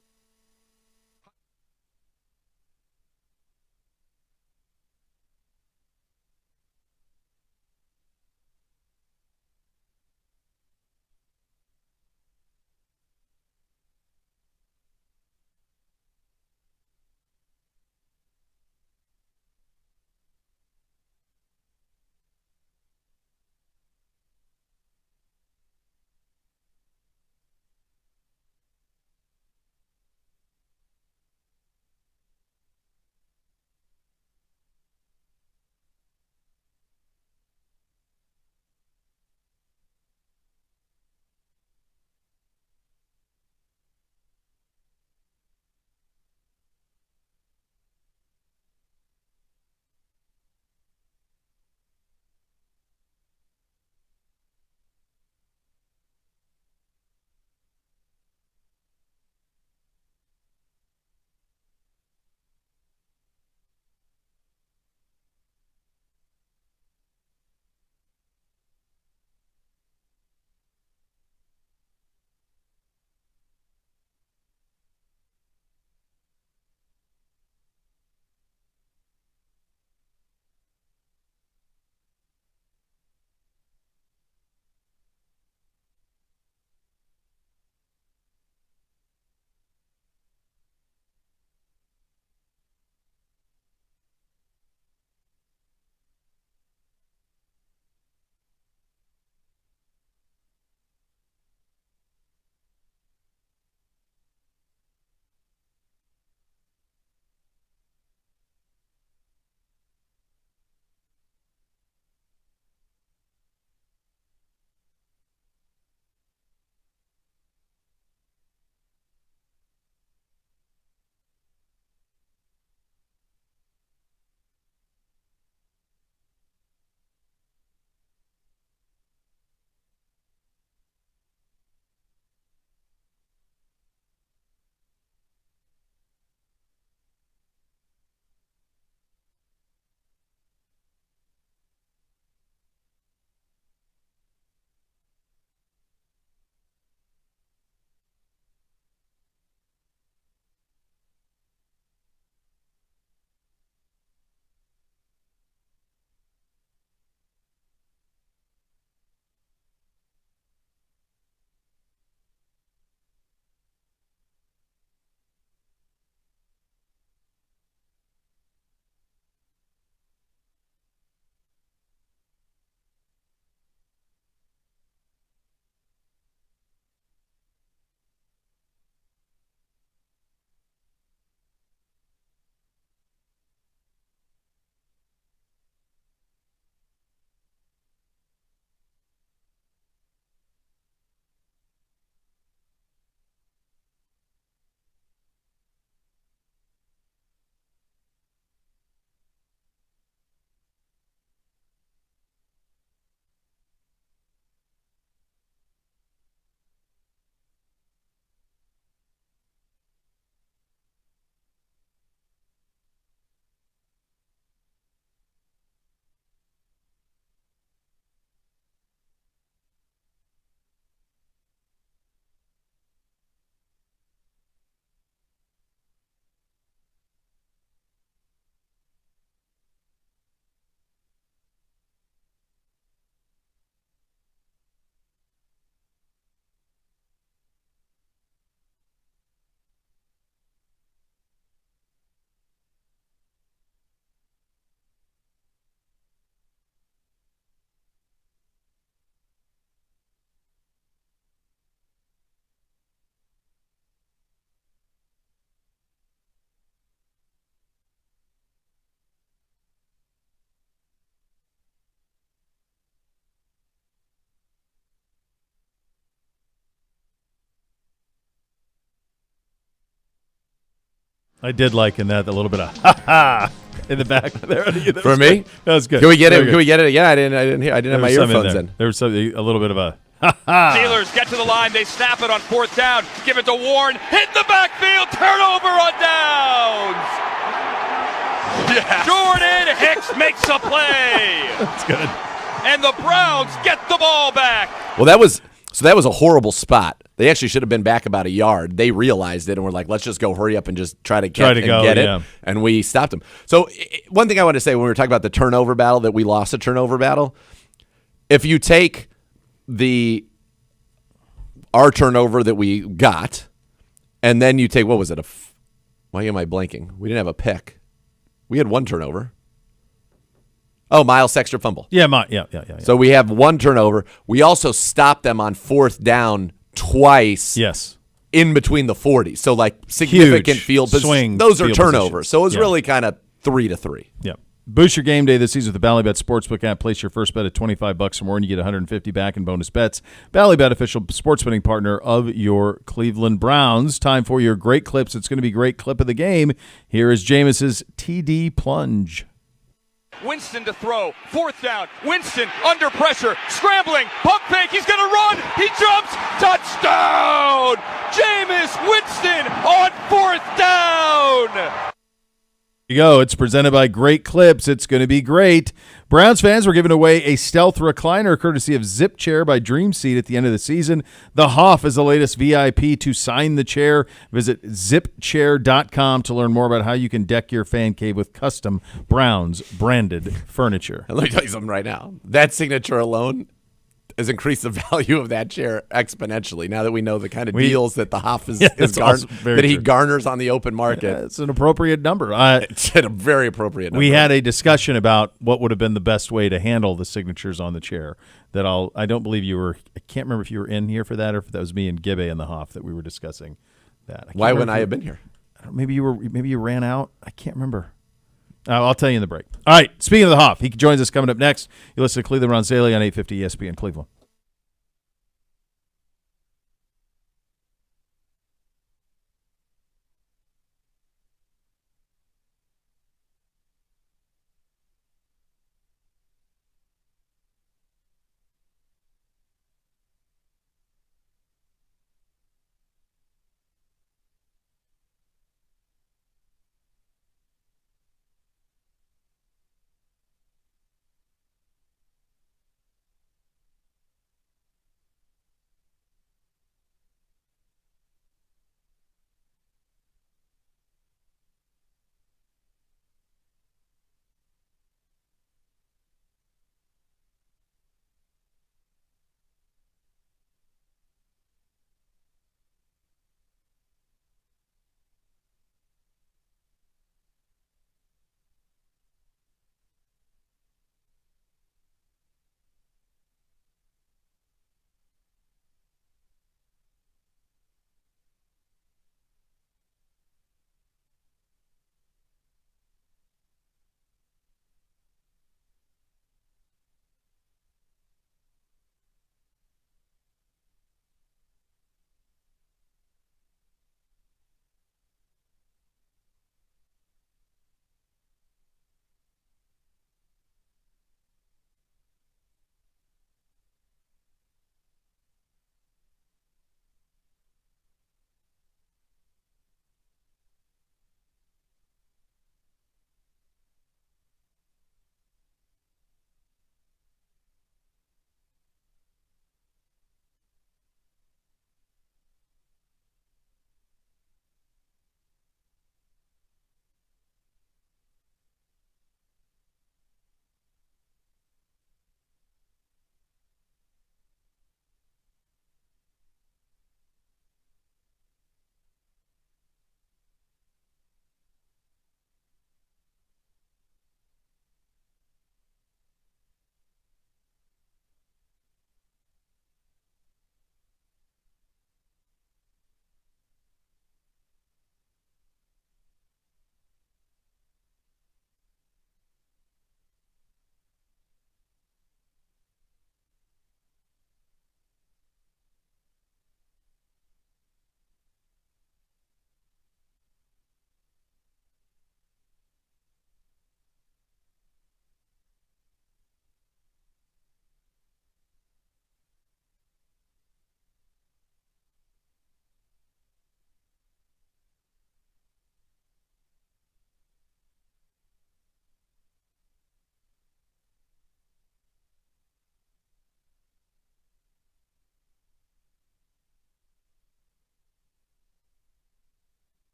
I did like in that a little bit of ha-ha in the back there. For me? Good. That was good. Can we get Very it? good. Can we get it? Yeah, I didn't hear. I didn't have my There was some earphones in. There was something, a little bit of a Steelers get to the line. They snap it on 4th down. Give it to Warren. Hit the backfield. Turnover on downs. Yeah. Jordan Hicks makes a play. That's good. And the Browns get the ball back. Well, that was a horrible spot. They actually should have been back about a yard. They realized it and were like, let's just go hurry up and just try to get it. Yeah. And we stopped them. So one thing I want to say when we were talking about the turnover battle, that we lost a turnover battle, if you take our turnover that we got, and then you take, what was it? Why am I blanking? We didn't have a pick. We had one turnover. Oh, Miles Sexter fumble. Yeah. So we have one turnover. We also stopped them on 4th down twice. Yes. In between the 40s. So like significant field swing. Those are field turnovers. positions. So it was really kind of 3-3. Yeah. Boost your game day this season with the Ballybet Sportsbook app. Place your first bet at $25 or more, and you get $150 back in bonus bets. Ballybet, official sports betting partner of your Cleveland Browns. Time for your great clips. It's going to be great clip of the game. Here is Jameis's TD plunge. Winston to throw. 4th down. Winston under pressure. Scrambling. Pump fake. He's going to run. He jumps. Touchdown. Jameis Winston on 4th down. You go. It's presented by Great Clips. It's going to be great. Browns fans were giving away a stealth recliner courtesy of Zip Chair by Dream Seat at the end of the season. The Hoff is the latest VIP to sign the chair. Visit zipchair.com to learn more about how you can deck your fan cave with custom Browns branded furniture. And let me tell you something right now. That signature alone has increased the value of that chair exponentially now that we know the kind of deals that the Hoff he garners on the open market. Yeah, it's an appropriate number. It's a very appropriate number. We had a discussion about what would have been the best way to handle the signatures on the chair. I don't believe you were. I can't remember if you were in here for that or if that was me and Gibbe and the Hoff that we were discussing that. Why wouldn't I have been here? Maybe you were. Maybe you ran out. I can't remember. I'll tell you in the break. All right. Speaking of the Hoff, he joins us coming up next. You listen to Cleveland Browns Daily on 850 ESPN Cleveland.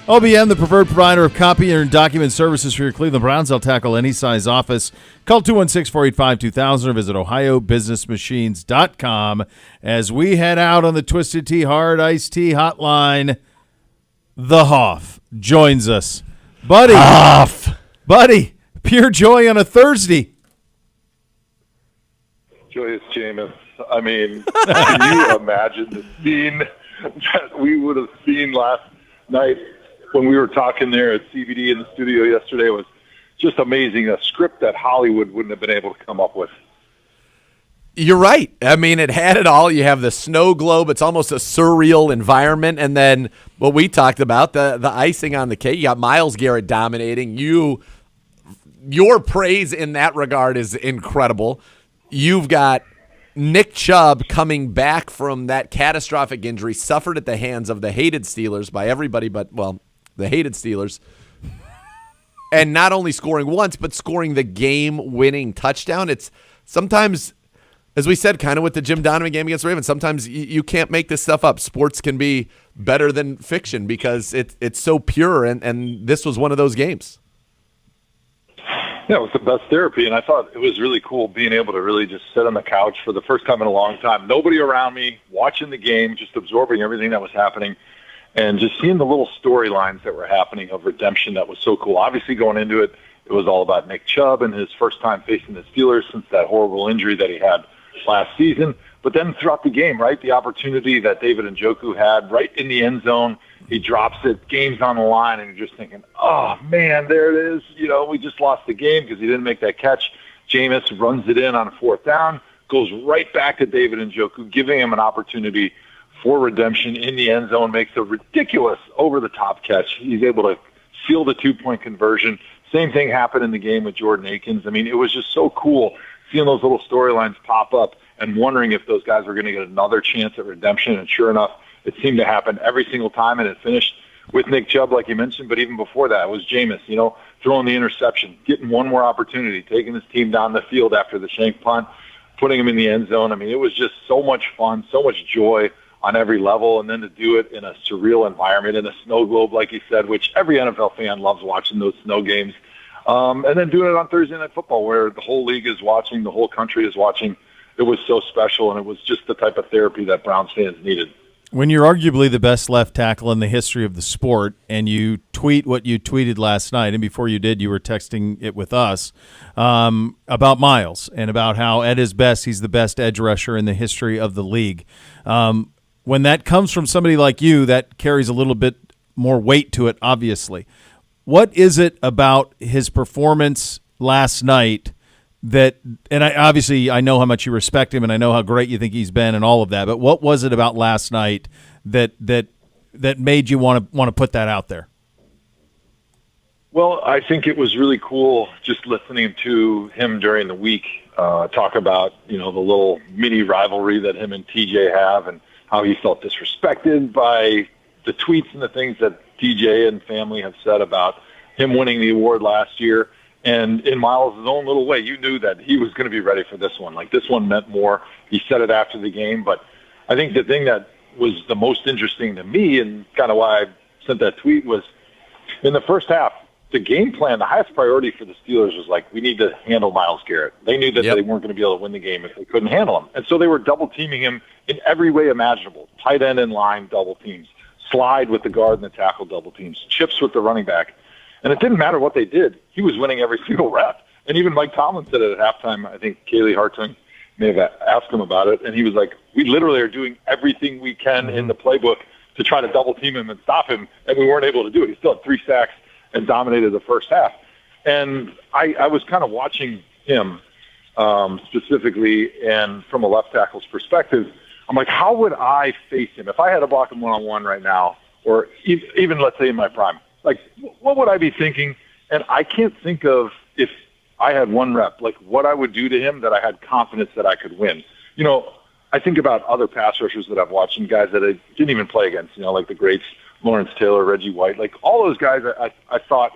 OBM, the preferred provider of copy and document services for your Cleveland Browns. They'll tackle any size office. Call 216-485-2000 or visit ohiobusinessmachines.com. As we head out on the Twisted Tea Hard Iced Tea Hotline, the Hoff joins us. Buddy. Hoff. Buddy, pure joy on a Thursday. Joyous Jameis. I mean, can you imagine the scene that we would have seen last night when we were talking there at CBD in the studio yesterday? It was just amazing. A script that Hollywood wouldn't have been able to come up with. You're right. I mean, it had it all. You have the snow globe. It's almost a surreal environment. And then what we talked about, the icing on the cake. You got Myles Garrett dominating. Your praise in that regard is incredible. You've got Nick Chubb coming back from that catastrophic injury suffered at the hands of the hated Steelers by everybody but, well, the hated Steelers. And not only scoring once, but scoring the game-winning touchdown. It's sometimes, as we said, kind of with the Jim Donovan game against the Ravens, sometimes you can't make this stuff up. Sports can be better than fiction because it's so pure, and this was one of those games. Yeah, it was the best therapy, and I thought it was really cool being able to really just sit on the couch for the first time in a long time. Nobody around me, watching the game, just absorbing everything that was happening, and just seeing the little storylines that were happening of redemption that was so cool. Obviously, going into it, it was all about Nick Chubb and his first time facing the Steelers since that horrible injury that he had last season. But then throughout the game, right, the opportunity that David Njoku had right in the end zone, he drops it, game's on the line, and you're just thinking, oh, man, there it is. You know, we just lost the game because he didn't make that catch. Jameis runs it in on a fourth down, goes right back to David Njoku, giving him an opportunity for redemption in the end zone, makes a ridiculous over-the-top catch. He's able to seal the two-point conversion. Same thing happened in the game with Jordan Akins. I mean, it was just so cool seeing those little storylines pop up and wondering if those guys were going to get another chance at redemption. And sure enough, it seemed to happen every single time, and it finished with Nick Chubb, like you mentioned. But even before that, it was Jameis, you know, throwing the interception, getting one more opportunity, taking his team down the field after the shank punt, putting him in the end zone. I mean, it was just so much fun, so much joy on every level, and then to do it in a surreal environment, in a snow globe, like you said, which every NFL fan loves watching those snow games. And then doing it on Thursday Night Football where the whole league is watching, the whole country is watching. It was so special, and it was just the type of therapy that Browns fans needed. When you're arguably the best left tackle in the history of the sport and you tweet what you tweeted last night, and before you did, you were texting it with us, about Myles and about how at his best he's the best edge rusher in the history of the league. When that comes from somebody like you, that carries a little bit more weight to it, obviously. What is it about his performance last night that, and I know how much you respect him and I know how great you think he's been and all of that, but what was it about last night that made you want to put that out there? Well, I think it was really cool just listening to him during the week talk about, you know, the little mini rivalry that him and TJ have and how he felt disrespected by the tweets and the things that TJ and family have said about him winning the award last year. And in Myles' own little way, you knew that he was going to be ready for this one. Like, this one meant more. He said it after the game. But I think the thing that was the most interesting to me and kind of why I sent that tweet was in the first half, the game plan, the highest priority for the Steelers was like, we need to handle Myles Garrett. They knew that they weren't going to be able to win the game if they couldn't handle him. And so they were double-teaming him in every way imaginable. Tight end and line double teams. Slide with the guard and the tackle double teams. Chips with the running back. And it didn't matter what they did. He was winning every single rep. And even Mike Tomlin said it at halftime. I think Kaylee Hartung may have asked him about it. And he was like, we literally are doing everything we can in the playbook to try to double-team him and stop him. And we weren't able to do it. He still had 3 sacks and dominated the first half. And I was kind of watching him specifically, and from a left tackle's perspective, I'm like, how would I face him? If I had to block him one-on-one right now, or even let's say in my prime, like, what would I be thinking? And I can't think of, if I had one rep, like what I would do to him that I had confidence that I could win. You know, I think about other pass rushers that I've watched and guys that I didn't even play against, you know, like the greats, Lawrence Taylor, Reggie White, like all those guys. I thought,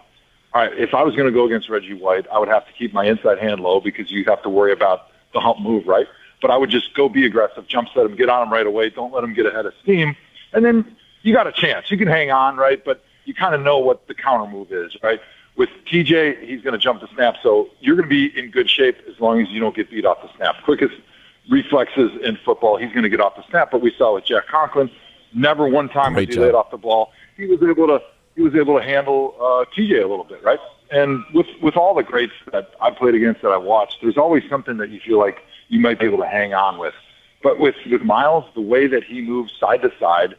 all right, if I was going to go against Reggie White, I would have to keep my inside hand low because you have to worry about the hump move, right? But I would just go be aggressive, jump set him, get on him right away. Don't let him get ahead of steam. And then you got a chance. You can hang on, right? But you kind of know what the counter move is, right? With TJ, he's going to jump the snap, so you're going to be in good shape as long as you don't get beat off the snap. Quickest reflexes in football, he's going to get off the snap. But we saw with Jack Conklin, never one time was he laid off the ball. He was able to handle TJ a little bit, right? And with all the greats that I played against that I watched, there's always something that you feel like you might be able to hang on with. But with Miles, the way that he moves side to side,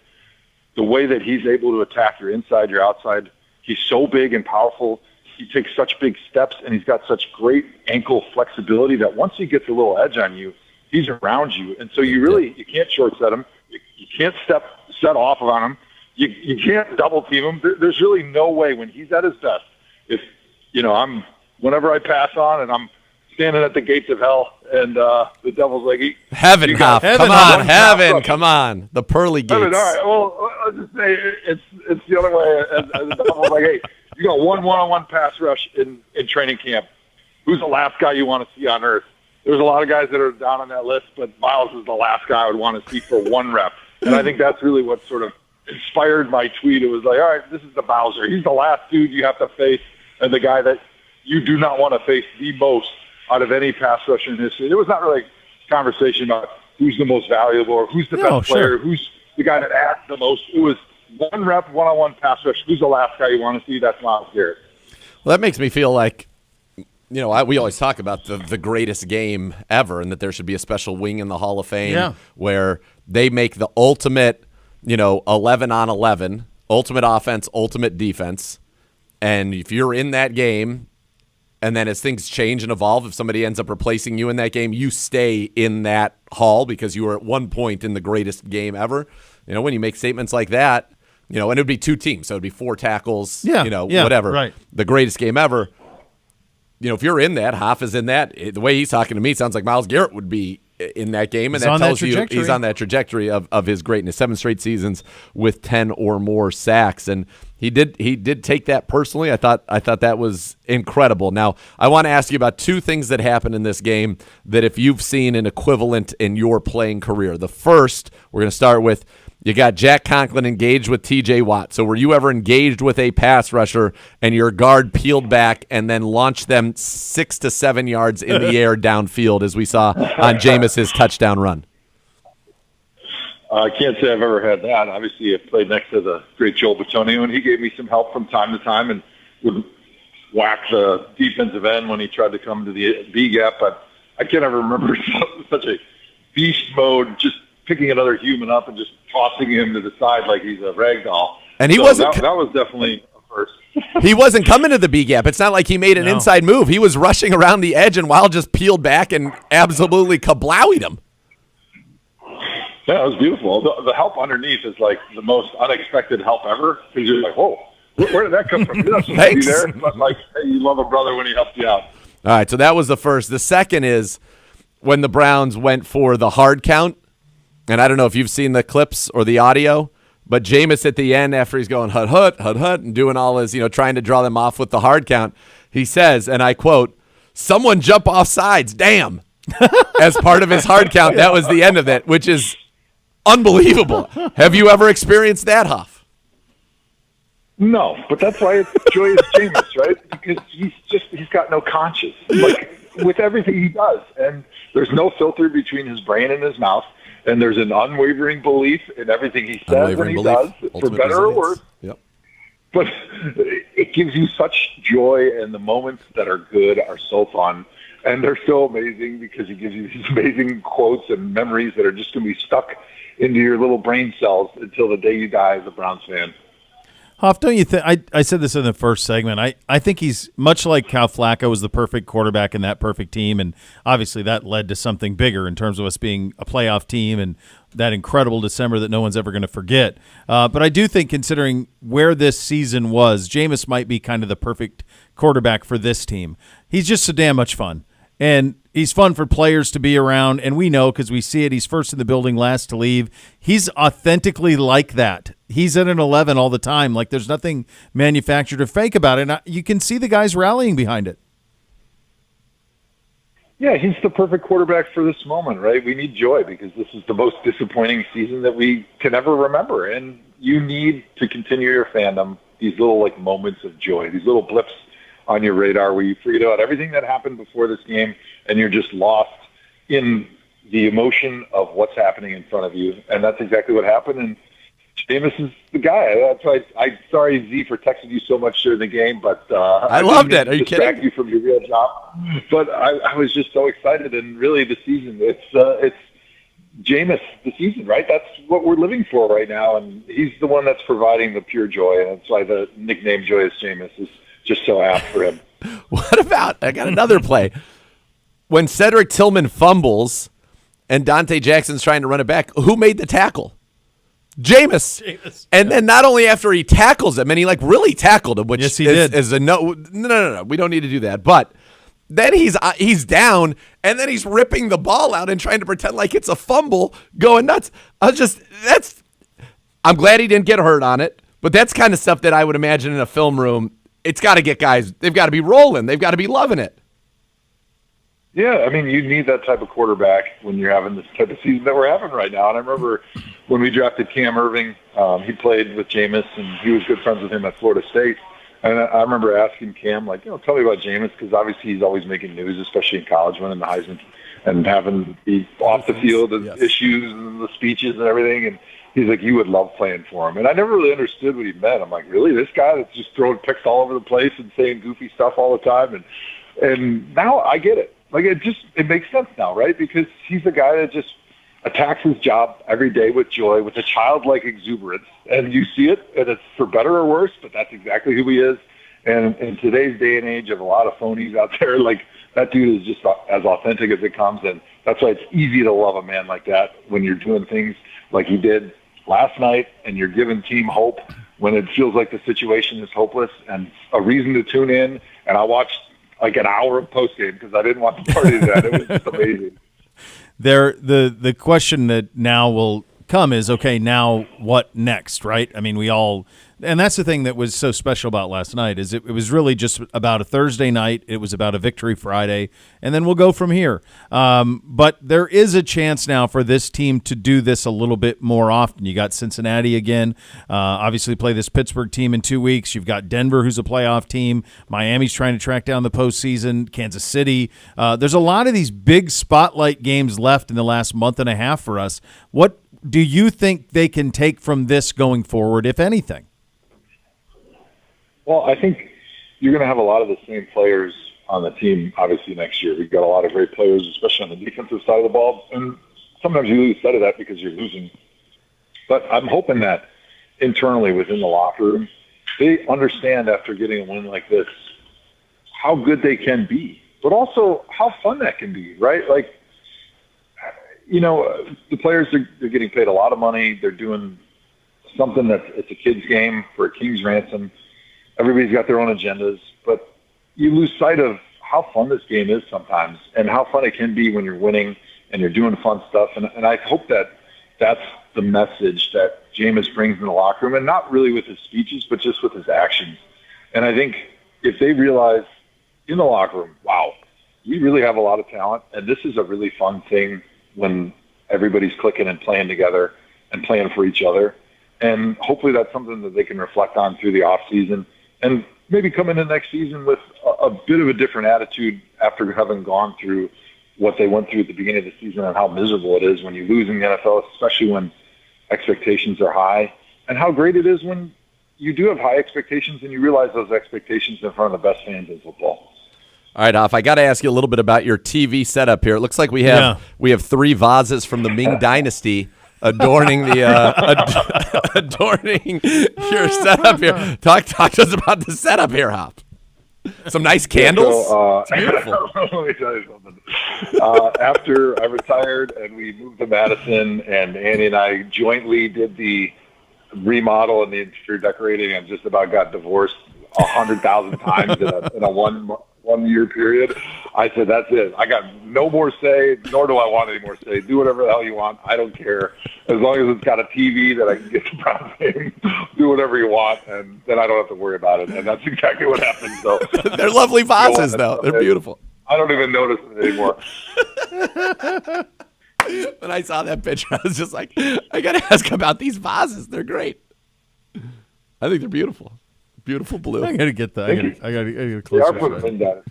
the way that he's able to attack your inside, your outside, he's so big and powerful. He takes such big steps, and he's got such great ankle flexibility that once he gets a little edge on you, he's around you. And so you can't short set him. You can't set off on him. You can't double team him. There's really no way when he's at his best. If whenever I pass on and I'm standing at the gates of hell, and the devil's like, heaven, Hoff, come on, heaven, come on, the pearly gates. Heaven, all right, well, I'll just say it's the other way. And the devil's like, hey, you got one-on-one pass rush in training camp. Who's the last guy you want to see on earth? There's a lot of guys that are down on that list, but Miles is the last guy I would want to see for one rep. And I think that's really what sort of inspired my tweet. It was like, all right, this is the Bowser. He's the last dude you have to face, and the guy that you do not want to face the most out of any pass rusher in history. There was not really a conversation about who's the most valuable or who's the best player, who's the guy that asked the most. It was one rep, one-on-one pass rush. Who's the last guy you want to see? That's Miles Garrett. Well, that makes me feel like, we always talk about the greatest game ever, and that there should be a special wing in the Hall of Fame where they make the ultimate, 11 on 11, ultimate offense, ultimate defense. And if you're in that game, and then as things change and evolve, if somebody ends up replacing you in that game, you stay in that hall because you were at one point in the greatest game ever. When you make statements like that, and it would be two teams, so it would be 4 tackles, whatever. Right. The greatest game ever. If you're in that, Hoff is in that. The way he's talking to me sounds like Myles Garrett would be in that game, and that tells you he's on that trajectory of his greatness. 7 straight seasons with 10 or more sacks, and he did take that personally. I thought that was incredible. Now, I want to ask you about 2 things that happened in this game that if you've seen an equivalent in your playing career. The first, we're going to start with, you got Jack Conklin engaged with T.J. Watt. So were you ever engaged with a pass rusher and your guard peeled back and then launched them 6 to 7 yards in the air downfield, as we saw on Jameis's touchdown run? I can't say I've ever had that. Obviously, I played next to the great Joel Bitonio, and he gave me some help from time to time and would whack the defensive end when he tried to come to the B gap. But I can't ever remember such a beast mode, just picking another human up and just tossing him to the side like he's a rag doll. And he wasn't. That was definitely a first. He wasn't coming to the B gap. It's not like he made an inside move. He was rushing around the edge, and Wild just peeled back and absolutely kablowied him. Yeah, it was beautiful. The help underneath is like the most unexpected help ever, because you're like, whoa, where did that come from? You're not supposed to be there, but like, hey, you love a brother when he helps you out. All right, so that was the first. The second is when the Browns went for the hard count, and I don't know if you've seen the clips or the audio, but Jameis at the end, after he's going hut, hut, hut, hut, and doing all his, trying to draw them off with the hard count, he says, and I quote, "Someone jump off sides, damn," as part of his hard count. That was the end of it, which is unbelievable. Have you ever experienced that, Hoff? No, but that's why it's joyous Jameis, right? Because he's got no conscience, like with everything he does, and there's no filter between his brain and his mouth, and there's an unwavering belief in everything he says and he does, for better or worse. Yep. But it gives you such joy, and the moments that are good are so fun. And they're so amazing because he gives you these amazing quotes and memories that are just going to be stuck into your little brain cells until the day you die as a Browns fan. Hoff, don't you think – I said this in the first segment. I think he's much like Cal Flacco was the perfect quarterback in that perfect team, and obviously that led to something bigger in terms of us being a playoff team and that incredible December that no one's ever going to forget. But I do think, considering where this season was, Jameis might be kind of the perfect quarterback for this team. He's just so damn much fun. And he's fun for players to be around, and we know because we see it. He's first in the building, last to leave. He's authentically like that. He's at an 11 all the time. Like there's nothing manufactured or fake about it. And you can see the guys rallying behind it. Yeah, he's the perfect quarterback for this moment, right? We need joy because this is the most disappointing season that we can ever remember. And you need to continue your fandom these little like moments of joy, these little blips on your radar where you forget about everything that happened before this game and you're just lost in the emotion of what's happening in front of you. And that's exactly what happened. And Jameis is the guy. That's why I'm sorry, Z, for texting you so much during the game, but I loved it. Are you kidding? Distract you from your real job. But I was just so excited, and really the season, it's Jameis, the season, right? That's what we're living for right now, and he's the one that's providing the pure joy, and that's why the nickname Joyous Jameis is just so apt for him. What about, I got another play. When Cedric Tillman fumbles and Dante Jackson's trying to run it back, who made the tackle? Jameis. And then not only after he tackles him, and he like really tackled him, which yes, he did. Is a no, we don't need to do that. But then he's down, and then he's ripping the ball out and trying to pretend like it's a fumble, going nuts. I'm glad he didn't get hurt on it, but that's kind of stuff that I would imagine in a film room. It's got to get guys, they've got to be rolling. They've got to be loving it. Yeah, I mean, you need that type of quarterback when you're having this type of season that we're having right now. And I remember when we drafted Cam Irving, he played with Jameis, and he was good friends with him at Florida State. And I remember asking Cam, like, tell me about Jameis, because obviously he's always making news, especially in college, winning the Heisman and having the off the field issues and the speeches and everything. And he's like, you would love playing for him. And I never really understood what he meant. I'm like, really? This guy that's just throwing picks all over the place and saying goofy stuff all the time? And now I get it. Like, it makes sense now, right? Because he's a guy that just attacks his job every day with joy, with a childlike exuberance. And you see it, and it's for better or worse, but that's exactly who he is. And in today's day and age of a lot of phonies out there, like, that dude is just as authentic as it comes. And that's why it's easy to love a man like that when you're doing things like he did last night, and you're giving team hope when it feels like the situation is hopeless, and a reason to tune in. And I watched like an hour of postgame because I didn't want to party to that. It was just amazing. The question that now will come is, okay, now what next, right? I mean, and that's the thing that was so special about last night is it was really just about a Thursday night. It was about a victory Friday, and then we'll go from here. But there is a chance now for this team to do this a little bit more often. You got Cincinnati again, obviously play this Pittsburgh team in 2 weeks. You've got Denver, who's a playoff team. Miami's trying to track down the postseason. Kansas City. There's a lot of these big spotlight games left in the last month and a half for us. What do you think they can take from this going forward, if anything? Well, I think you're going to have a lot of the same players on the team, obviously, next year. We've got a lot of great players, especially on the defensive side of the ball. And sometimes you lose sight of that because you're losing. But I'm hoping that internally within the locker room, they understand after getting a win like this how good they can be, but also how fun that can be, right? Like, the players are getting paid a lot of money. They're doing something it's a kid's game for a king's ransom. Everybody's got their own agendas, but you lose sight of how fun this game is sometimes and how fun it can be when you're winning and you're doing fun stuff. And I hope that that's the message that Jameis brings in the locker room, and not really with his speeches, but just with his actions. And I think if they realize in the locker room, wow, we really have a lot of talent, and this is a really fun thing when everybody's clicking and playing together and playing for each other. And hopefully that's something that they can reflect on through the off season, and maybe come into next season with a bit of a different attitude after having gone through what they went through at the beginning of the season and how miserable it is when you lose in the NFL, especially when expectations are high, and how great it is when you do have high expectations and you realize those expectations in front of the best fans in football. All right, Hoff, I got to ask you a little bit about your TV setup here. It looks like we have 3 vases from the Ming Dynasty adorning adorning your setup here. Talk to us about the setup here, Hoff. Some nice candles. It's beautiful. Let me tell you something. After I retired and we moved to Madison, and Annie and I jointly did the remodel and the interior decorating, and just about got divorced 100,000 times in a 1 year period. I said, that's it. I got no more say, nor do I want any more say. Do whatever the hell you want. I don't care. As long as it's got a TV that I can get the Browns game, do whatever you want, and then I don't have to worry about it. And that's exactly what happened. So they're lovely vases, though. They're beautiful. I don't even notice it anymore. When I saw that picture, I was just like, I got to ask about these vases. They're great. I think they're beautiful. Beautiful blue. I gotta get that. I gotta get a They closer are putting shot. pin down.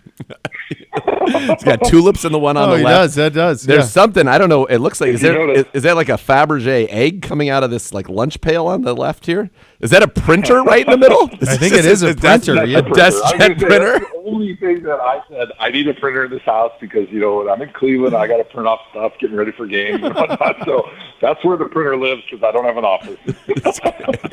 It's got tulips in the one on Oh, the he left. does. That does. There's Yeah. something, I don't know. It looks like, is You there notice- is that like a Fabergé egg coming out of this like lunch pail on the left here? Is that a printer right in the middle? I think it is a printer. Desk, Yeah. a desk I was jet gonna say, printer. That's the only thing that I said. I need a printer in this house because I'm in Cleveland. I got to print off stuff, getting ready for games and whatnot. So that's where the printer lives because I don't have an office. It's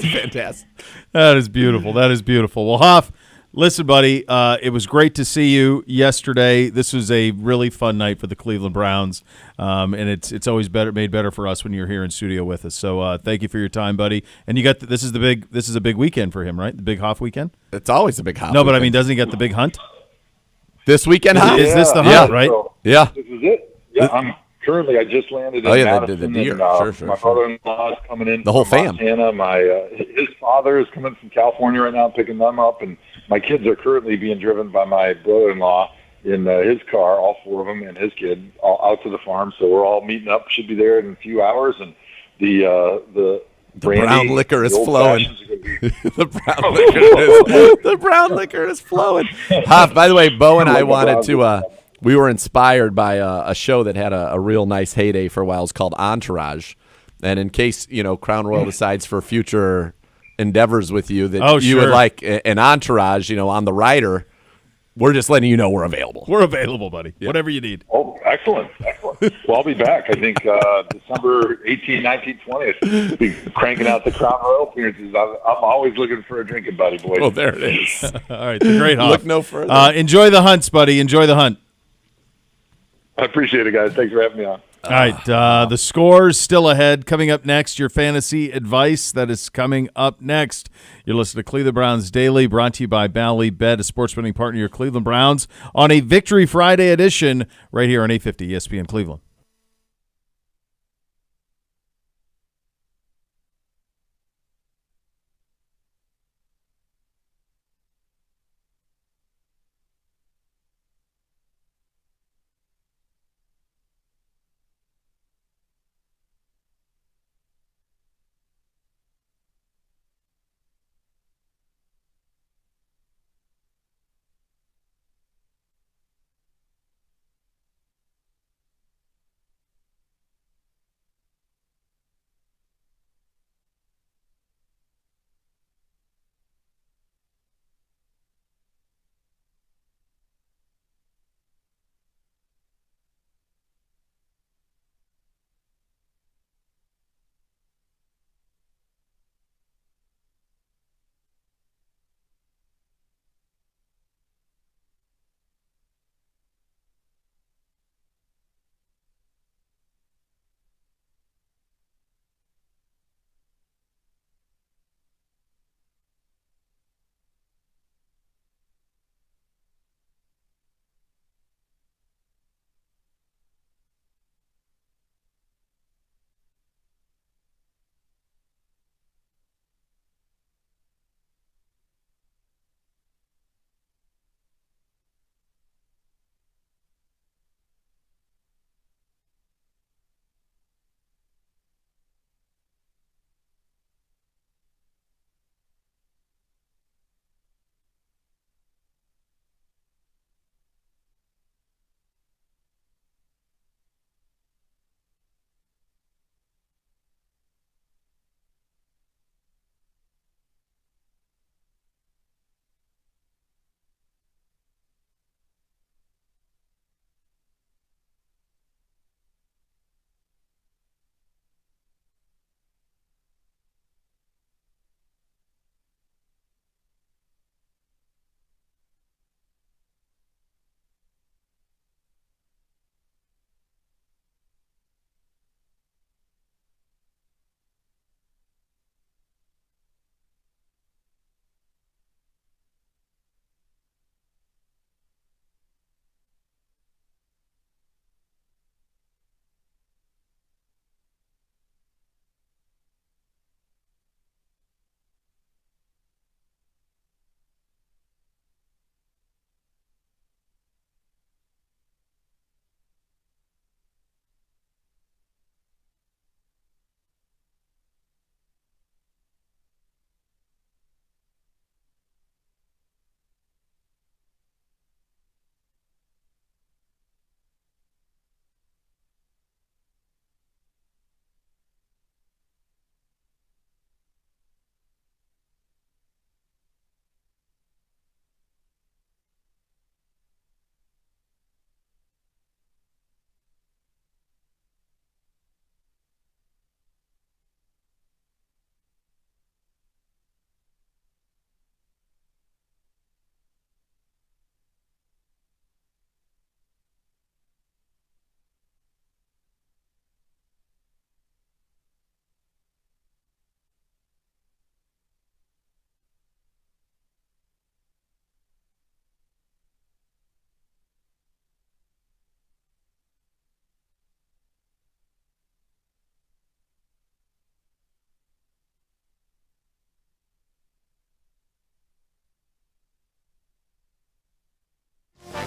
fantastic. That is beautiful. That is beautiful. Well, Hoff, listen, buddy, it was great to see you yesterday. This was a really fun night for the Cleveland Browns, and it's always made better for us when you're here in studio with us. So thank you for your time, buddy. And you got this is a big weekend for him, right? The big Hoff weekend. It's always a big hop. No, but I mean, doesn't he get the big hunt? this weekend, Is, huh? is this the Yeah. hunt, right? So Yeah. this is it. Yeah, I just landed in Oh, yeah, Madison. the deer. And, Sure, my sure. brother-in-law is coming in. The whole from fam. Montana. His father is coming from California right now, picking them up, and my kids are currently being driven by my brother-in-law in his car, all four of them and his kid, all out to the farm. So we're all meeting up. Should be there in a few hours, and the brandy, brown liquor is the old flowing. fashions are gonna be- The brown liquor is flowing. Hoff, by the way, Bo and I wanted to. We were inspired by a show that had a real nice heyday for a while. It's called Entourage, and in case Crown Royal decides for future endeavors with you that you would sure. like an entourage, on the rider, we're just letting you know we're available. We're available, buddy. Whatever you need. Oh, excellent. Well, I'll be back. I think December 18, 19, 20th. Be cranking out the Crown Royal appearances. I'm always looking for a drinking buddy, boys. Oh, there it is. All right, the great Hoff. Look no further. Enjoy the hunts, buddy. Enjoy the hunt. I appreciate it, guys. Thanks for having me on. All right, the scores still ahead. Coming up next, your fantasy advice that is coming up next. You're listening to Cleveland Browns Daily, brought to you by Bally Bet, a sports betting partner of your Cleveland Browns, on a Victory Friday edition right here on 850 ESPN Cleveland.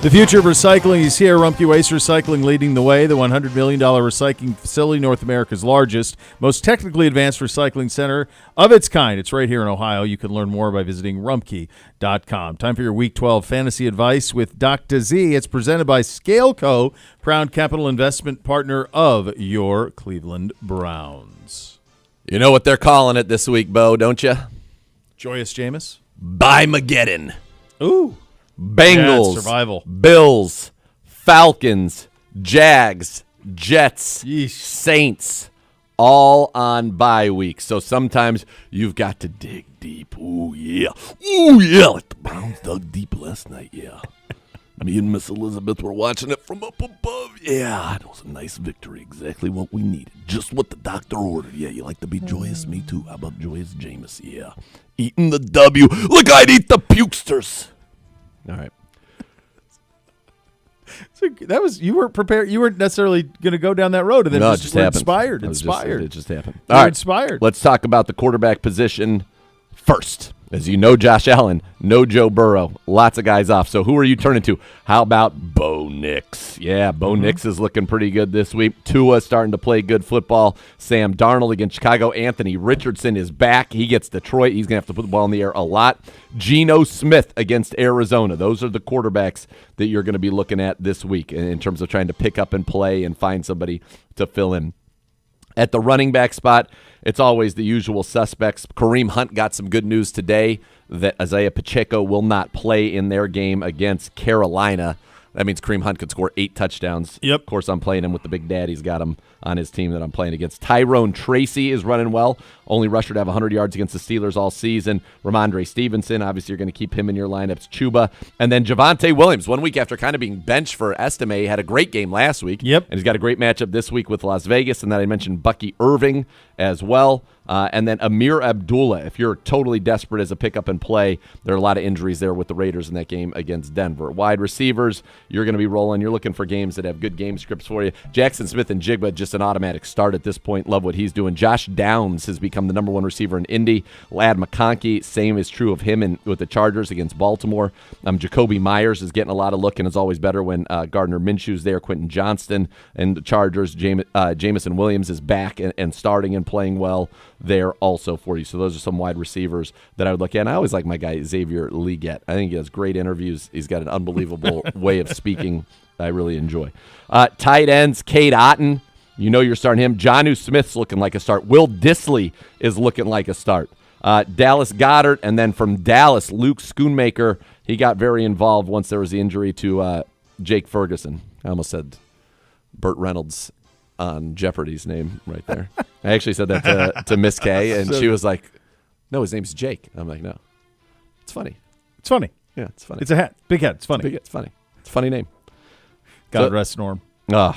The future of recycling is here. Rumpke Waste Recycling leading the way. The $100 million recycling facility, North America's largest, most technically advanced recycling center of its kind. It's right here in Ohio. You can learn more by visiting rumpke.com. Time for your Week 12 fantasy advice with Dr. Z. It's presented by Scaleco, proud capital investment partner of your Cleveland Browns. You know what they're calling it this week, Bo, don't you? Joyous Jameis. By-Mageddon. Ooh. Bengals, Yeah, survival. Bills, Falcons, Jags, Jets, Yeesh. Saints, all on bye week. So sometimes you've got to dig deep. Ooh, yeah. Ooh, yeah. Like the Browns dug deep last night, yeah. Me and Miss Elizabeth were watching it from up above. Yeah, it was a nice victory. Exactly what we needed. Just what the doctor ordered. Yeah, you like to be joyous? Me too. How about Joyous Jameis? Yeah. Eating the W. Look, I'd eat the pukesters. All right. So that was, you weren't prepared. You weren't necessarily going to go down that road, and then No, just it just were happened. inspired. It just happened. You All were right. inspired. Let's talk about the quarterback position first. As you know, Josh Allen, no Joe Burrow. Lots of guys off. So who are you turning to? How about Bo Nix? Yeah, Bo Nix is looking pretty good this week. Tua starting to play good football. Sam Darnold against Chicago. Anthony Richardson is back. He gets Detroit. He's going to have to put the ball in the air a lot. Geno Smith against Arizona. Those are the quarterbacks that you're going to be looking at this week in terms of trying to pick up and play and find somebody to fill in. At the running back spot, it's always the usual suspects. Kareem Hunt got some good news today that Isaiah Pacheco will not play in their game against Carolina. That means Kareem Hunt could score 8 touchdowns. Yep. Of course, I'm playing him with the big daddy's got him on his team that I'm playing against. Tyrone Tracy is running well. Only rusher to have 100 yards against the Steelers all season. Ramondre Stevenson, obviously you're going to keep him in your lineups. Chuba. And then Javonte Williams, 1 week after kind of being benched for Estime, had a great game last week. Yep. And he's got a great matchup this week with Las Vegas. And then I mentioned Bucky Irving as well. And then Amir Abdullah, if you're totally desperate as a pickup and play, there are a lot of injuries there with the Raiders in that game against Denver. Wide receivers, you're going to be rolling. You're looking for games that have good game scripts for you. Jackson Smith and Jigba, just an automatic start at this point. Love what he's doing. Josh Downs has become the number 1 receiver in Indy. Lad McConkey, same is true of him with the Chargers against Baltimore. Jacoby Myers is getting a lot of look, and is always better when Gardner Minshew's there. Quentin Johnston and the Chargers. Jamison Williams is back and starting and playing well there also for you. So those are some wide receivers that I would look at. And I always like my guy Xavier Leggett. I think he has great interviews. He's got an unbelievable way of speaking I really enjoy. Tight ends, Cade Otton. You know you're starting him. Jonnu Smith's looking like a start. Will Dissly is looking like a start. Dallas Goedert, and then from Dallas, Luke Schoonmaker. He got very involved once there was the injury to Jake Ferguson. I almost said Burt Reynolds on Jeopardy's name right there. I actually said that to Miss Kay, and she was like, no, his name's Jake. I'm like, no. It's funny. It's funny. Yeah, it's funny. It's a hat. Big hat. It's funny. It's funny. It's a funny name. God rest Norm. Oh,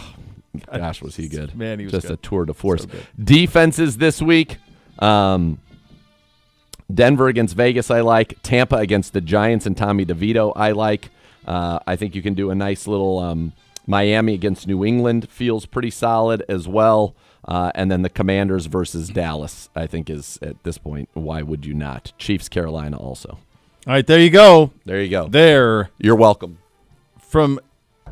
gosh, was he good. Man, he was just good. a tour de force. So good. Defenses this week. Denver against Vegas, I like. Tampa against the Giants and Tommy DeVito, I like. I think you can do a nice little Miami against New England, feels pretty solid as well. And then the Commanders versus Dallas, I think is, at this point, why would you not? Chiefs, Carolina also. All right, there you go. There you go. There. You're welcome. From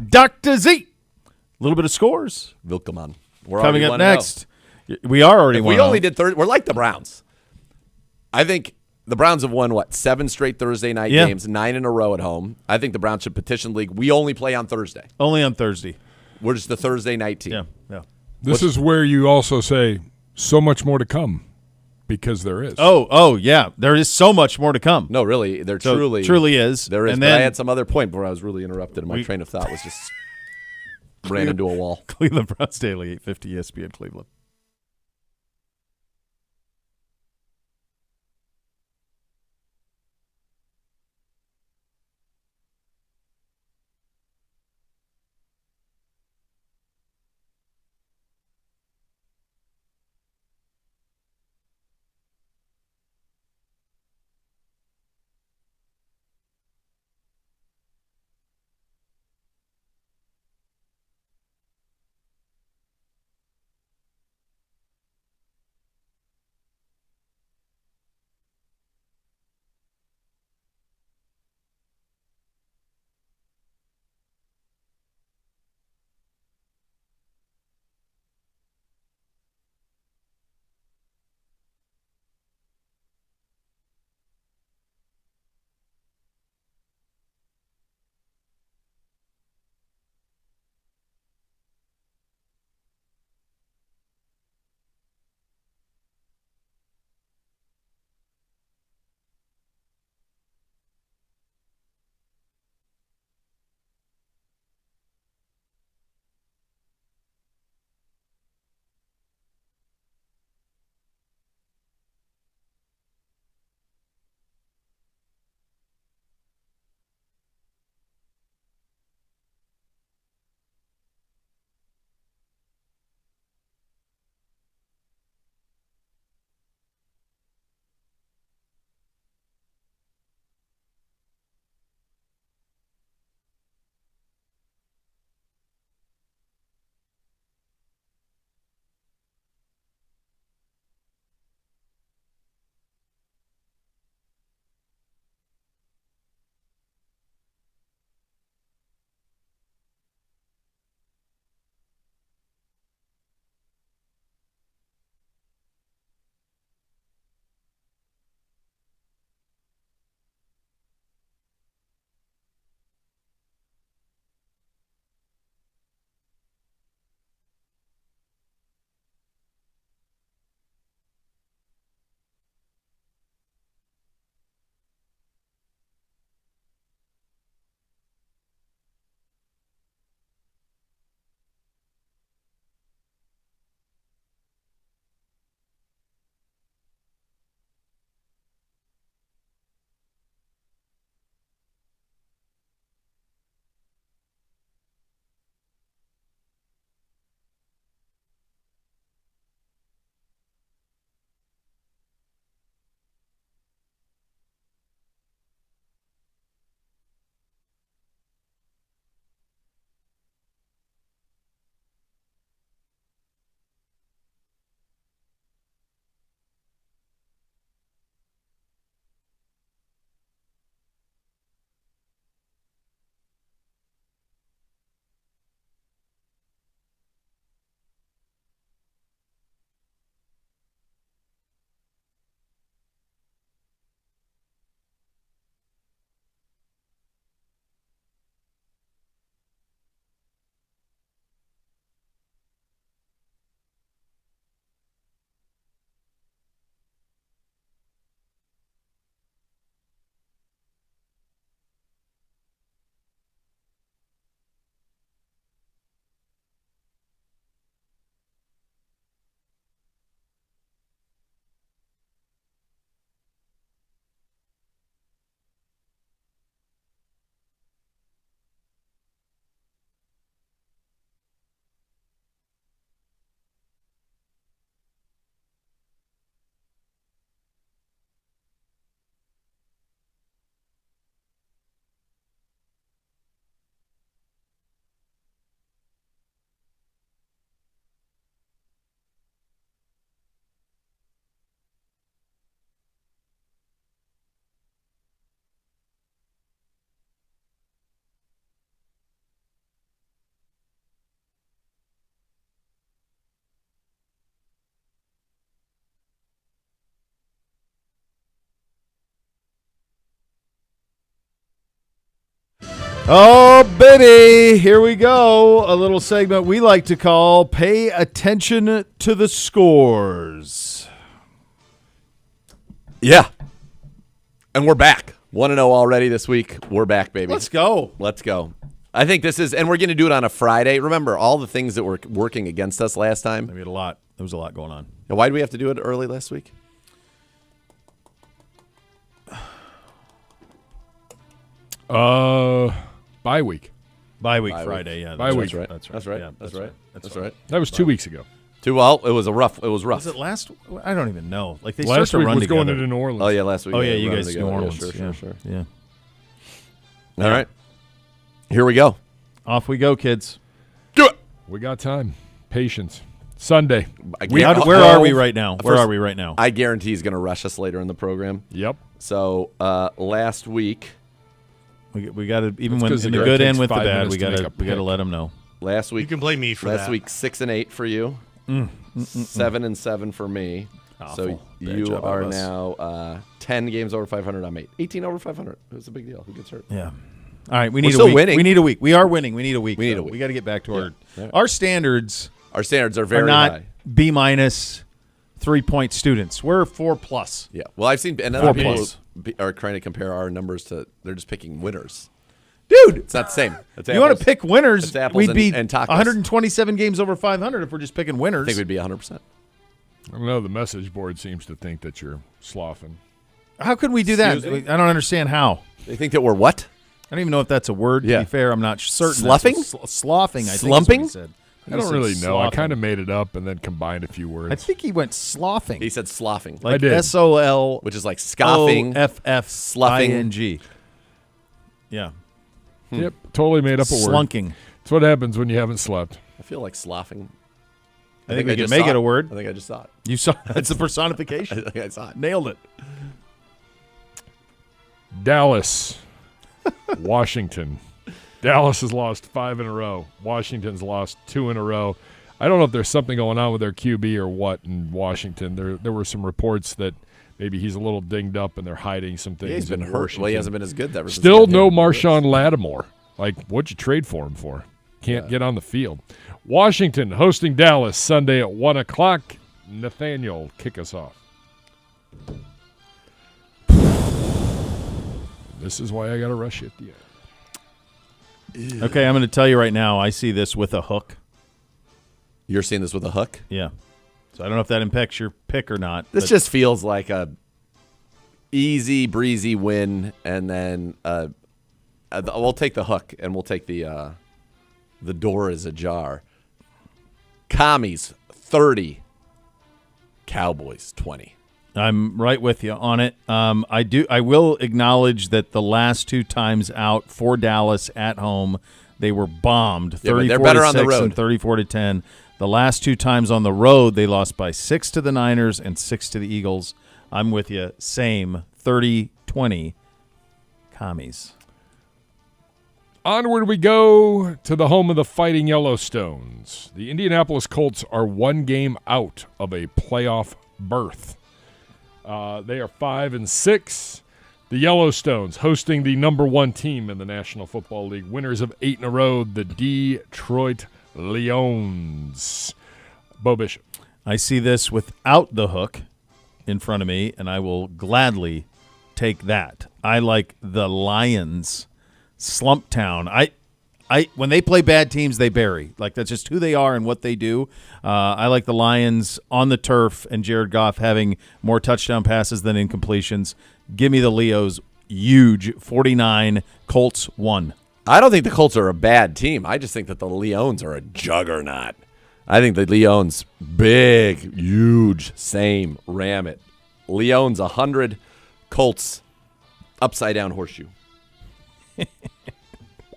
Dr. Z. A little bit of scores. Willkommen. Coming up next. We are already We only did third. We're like the Browns. I think the Browns have won, 7 straight Thursday night games, 9 in a row at home. I think the Browns should petition the league. We only play on Thursday. Only on Thursday. We're just the Thursday night team. Yeah. This is where you also say so much more to come, because there is. Oh, yeah. There is so much more to come. No, really. There truly is. There is. And but then I had some other point where I was really interrupted, and my train of thought was just ran into a wall. Cleveland Browns Daily, 850 ESPN Cleveland. Oh, baby. Here we go. A little segment we like to call Pay Attention to the Scores. Yeah. And we're back. 1-0 already this week. We're back, baby. Let's go. Let's go. I think this is, and we're going to do it on a Friday. Remember all the things that were working against us last time? We had a lot. There was a lot going on. And why did we have to do it early last week? Bye week. Bye week Friday, yeah. Bye week. Right. That's right. That's right. Yeah, That's right. That's right. That was 2 weeks ago. Well, it was rough. Was it last? I don't even know. Like they Last start to week run was together. going into New Orleans. Oh, yeah, last week. Oh, yeah, you running guys together. New Orleans. Yeah, sure. Yeah. All right. Here we go. Off we go, kids. Do it. We got time. Patience. Sunday. Where are we right now? Where are we right now? I guarantee he's going to rush us later in the program. Yep. So last week, we got to, even That's when 'cause in the the game good takes and with the 5 bad, minutes we to got make to a pick. let them know. last week You can blame me for last that. week 6-8 for you, 7-7 for me. Awful. So Bad you job are of us. now 10 games over 500. I'm 8. 18 over 500. It was a big deal. Who gets hurt? Yeah. All right, we need a still week. winning. We need a week. We are winning. We need a week. We need though. a week. We got to get back to Yeah. our standards. Our standards are very are not high. B- 3-point students. We're 4+. Yeah. Well, I've seen and other people are trying to compare our numbers to. They're just picking winners. Dude, It's not the same. It's you want apples. to pick winners? It's apples We'd be and tacos. 127 games over 500 if we're just picking winners. I think we'd be 100%. I don't know. The message board seems to think that you're sloughing. How could we do that? Excuse me? I don't understand how. They think that we're what? I don't even know if that's a word. To Yeah. be fair, I'm not certain. Sloughing? Sloughing. I think Slumping? is what he said. I don't really know. I kind of made it up and then combined a few words. I think he went sloughing. He said sloughing, Like I did. SOL, which is like scoffing, OFFING. Yeah. Yep, totally made up a word. Slunking. That's what happens when you haven't slept. I feel like sloughing. I think we can just make saw it a word. I think I just saw it. You saw that's the I personification. think I saw it. Nailed it. Dallas, Washington. Dallas has lost 5 in a row. Washington's lost 2 in a row. I don't know if there's something going on with their QB or what in Washington. There were some reports that maybe he's a little dinged up and they're hiding some things. Yeah, he's been in hurt. Washington. Well, he hasn't been as good ever since Still he got no hit. Marshawn Lattimore. Like, what'd you trade for him for? Can't get on the field. Washington hosting Dallas Sunday at 1 o'clock. Nathaniel, kick us off. This is why I got to rush you at the end. Okay, I'm going to tell you right now, I see this with a hook. You're seeing this with a hook? Yeah. So I don't know if that impacts your pick or not. This but just feels like a easy breezy win, and then we'll take the hook, and we'll take the door is ajar. Commies 30, Cowboys 20. I'm right with you on it. I will acknowledge that the last 2 times out for Dallas at home, they were bombed. Yeah, but they're better on the 34-6 road. and 34-10. The last 2 times on the road, they lost by 6 to the Niners and 6 to the Eagles. I'm with you. Same 30-20 Commies. Onward we go to the home of the Fighting Yellowstones. The Indianapolis Colts are 1 game out of a playoff berth. They are 5-6. The Yellowstones hosting the number 1 team in the National Football League, winners of 8 in a row, the Detroit Lions. Bo Bishop. I see this without the hook in front of me, and I will gladly take that. I like the Lions. Slump Town. When they play bad teams, they bury. Like, that's just who they are and what they do. I like the Lions on the turf and Jared Goff having more touchdown passes than incompletions. Give me the Leos. Huge. 49. Colts 1. I don't think the Colts are a bad team. I just think that the Leons are a juggernaut. I think the Leons, big, huge, same, ram it. Leons 100, Colts upside down horseshoe.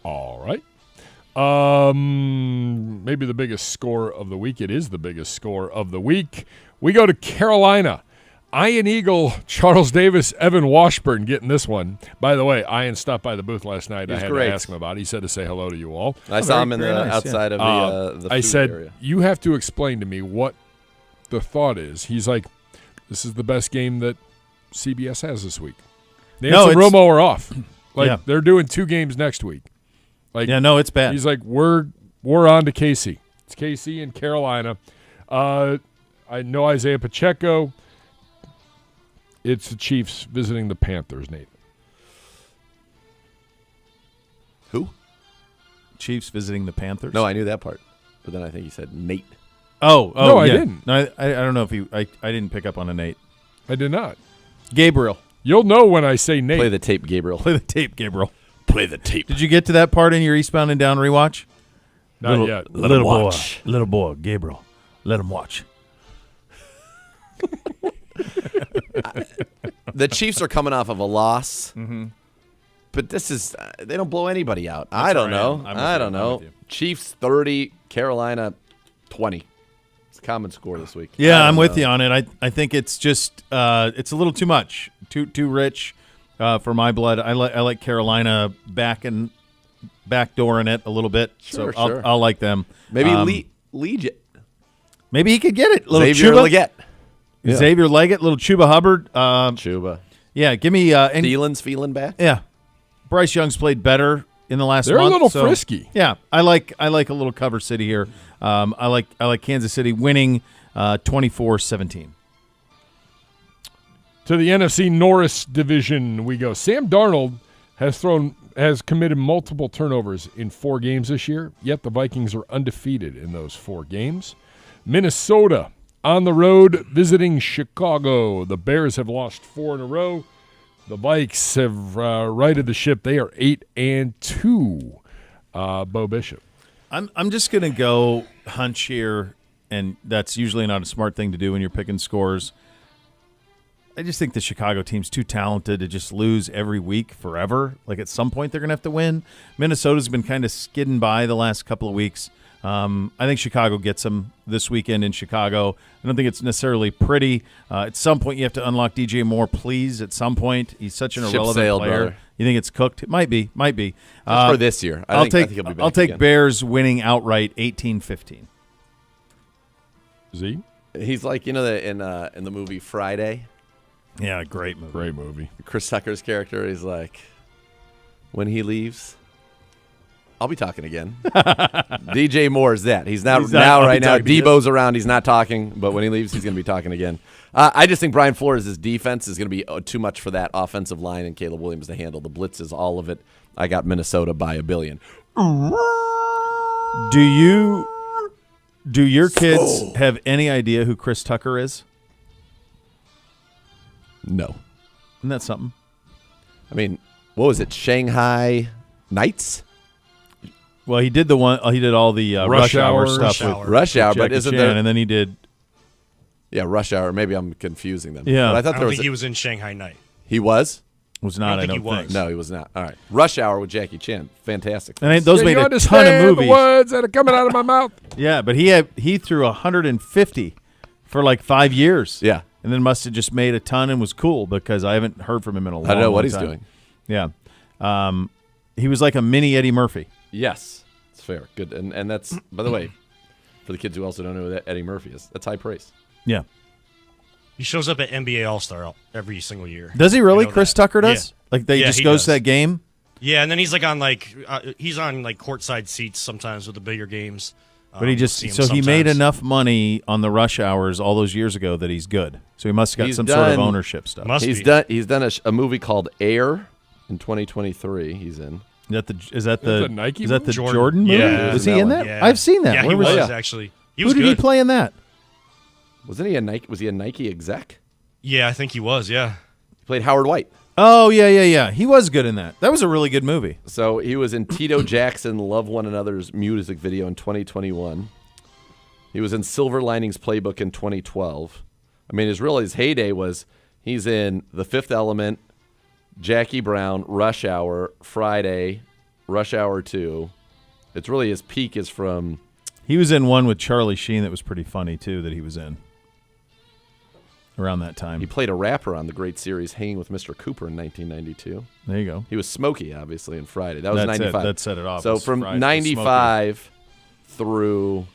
All right. Maybe the biggest score of the week. It is the biggest score of the week. We go to Carolina. Ian Eagle, Charles Davis, Evan Washburn getting this one. By the way, Ian stopped by the booth last night. He was I had great. to ask him about it. He said to say hello to you all. I saw him in the very nice, outside of the I food said, area. you have to explain to me what the thought is. He's like, this is the best game that CBS has this week. Nancy No, and it's- Romo are off. Like, Yeah. they're doing 2 games next week. Like, Yeah, no, it's bad. He's like, we're on to KC. It's KC and Carolina. I know Isaiah Pacheco. It's the Chiefs visiting the Panthers, Nate. Who? Chiefs visiting the Panthers. No, I knew that part. But then I think he said Nate. Oh, No, I yeah. didn't. No, I don't know if I didn't pick up on a Nate. I did not. Gabriel. You'll know when I say Nate. Play the tape, Gabriel. Play the tape, Gabriel. Play the tape. Did you get to that part in your Eastbound and Down rewatch? Not yet. Let him watch. Little boy, Gabriel. Let him watch. The Chiefs are coming off of a loss. Mm-hmm. But this is they don't blow anybody out. I don't where I know. am. I'm with I you. don't I'm know. with you. Chiefs 30, Carolina 20. It's a common score this week. Yeah, I I'm don't with know. you on it. I think it's just it's a little too much, too rich for my blood. I like Carolina backdooring it a little bit, Sure, so sure. I'll like them. Maybe Legion. Maybe he could get it. Little Xavier Chuba, Leggett. Yeah. Xavier Leggett, little Chuba Hubbard. Chuba. Yeah, give me and Thielen's feeling back. yeah. Bryce Young's played better in the last They're month. a little so, frisky. Yeah, I like a little cover city here. I like Kansas City winning 24-17. To the NFC Norris division we go. Sam Darnold has committed multiple turnovers in 4 games this year, yet the Vikings are undefeated in those 4 games. Minnesota on the road visiting Chicago. The Bears have lost 4 in a row. The Vikes have righted the ship. They are 8-2. Bo Bishop. I'm just gonna go hunch here, and that's usually not a smart thing to do when you're picking scores. I just think the Chicago team's too talented to just lose every week forever. Like at some point they're gonna have to win. Minnesota's been kind of skidding by the last couple of weeks. I think Chicago gets them this weekend in Chicago. I don't think it's necessarily pretty. At some point, you have to unlock DJ Moore, please. At some point, he's such an Ship irrelevant sailed, player. brother. You think it's cooked? It might be. Just for this year. I think he'll be back I'll take again. Bears winning outright 18-15. Z? He's like, in the movie Friday, Yeah, great movie. Great movie. Chris Tucker's character is like, when he leaves, I'll be talking again. DJ Moore is that. He's not He's not- now I'll be right now. talking to you. Debo's around. He's not talking, but when he leaves, he's going to be talking again. I just think Brian Flores' defense is going to be too much for that offensive line and Caleb Williams to handle. The blitz is all of it. I got Minnesota by 1 billion. Do your kids have any idea who Chris Tucker is? No. Isn't that something? I mean, what was it? Shanghai Knights? Well, he did he did all the Rush rush hour Hour. stuff Rush Hour, but Jackie isn't Chan, there? and then he did. Yeah, Rush Hour. Maybe I'm confusing them. Yeah. But I I thought don't there think was. he was in Shanghai Night. He was? Was not. I think don't he was. think. No, he was not. All right. Rush Hour with Jackie Chan. Fantastic. And those Can made you a ton understand of movies. the words that are coming out of my mouth? Yeah, but he threw 150 for like 5 years. Yeah. And then must have just made a ton and was cool because I haven't heard from him in a long time. I don't know what he's doing. Yeah. He was like a mini Eddie Murphy. Yes. It's fair. Good. And that's, by the way, for the kids who also don't know who that Eddie Murphy is, that's high praise. Yeah. He shows up at NBA All-Star every single year. Does he really? I know Chris that. Tucker does? Yeah. Like he he goes does. to that game? Yeah, and then he's like on he's on courtside seats sometimes with the bigger games. But he just see him he made sometimes. enough money on the rush hours all those years ago that he's good. So he must have got He's some sort of done- ownership stuff. Must He's be. done. He's done a movie called Air in 2023. He's in. Is that the Nike Is that the movie? Jordan movie? Yeah. Was He he was in in that? that Yeah. I've seen that. Yeah, Where he was that? actually. He Who was did good. he play in that? Wasn't he a Nike? Was he a Nike exec? Yeah, I think he was. Yeah. He played Howard White. Oh yeah. He was good in that. That was a really good movie. So he was in Tito Jackson Love One Another's music video in 2021. He was in Silver Linings Playbook in 2012. I mean, his heyday was he's in The Fifth Element, Jackie Brown, Rush Hour, Friday, Rush Hour 2. It's really his peak is from. He was in one with Charlie Sheen that was pretty funny too. That he was in around that time. He played a rapper on the great series Hanging with Mr. Cooper in 1992. There you go. He was Smokey, obviously, in Friday. That was That's 95. it. That set it off. So was from Friday, 95 through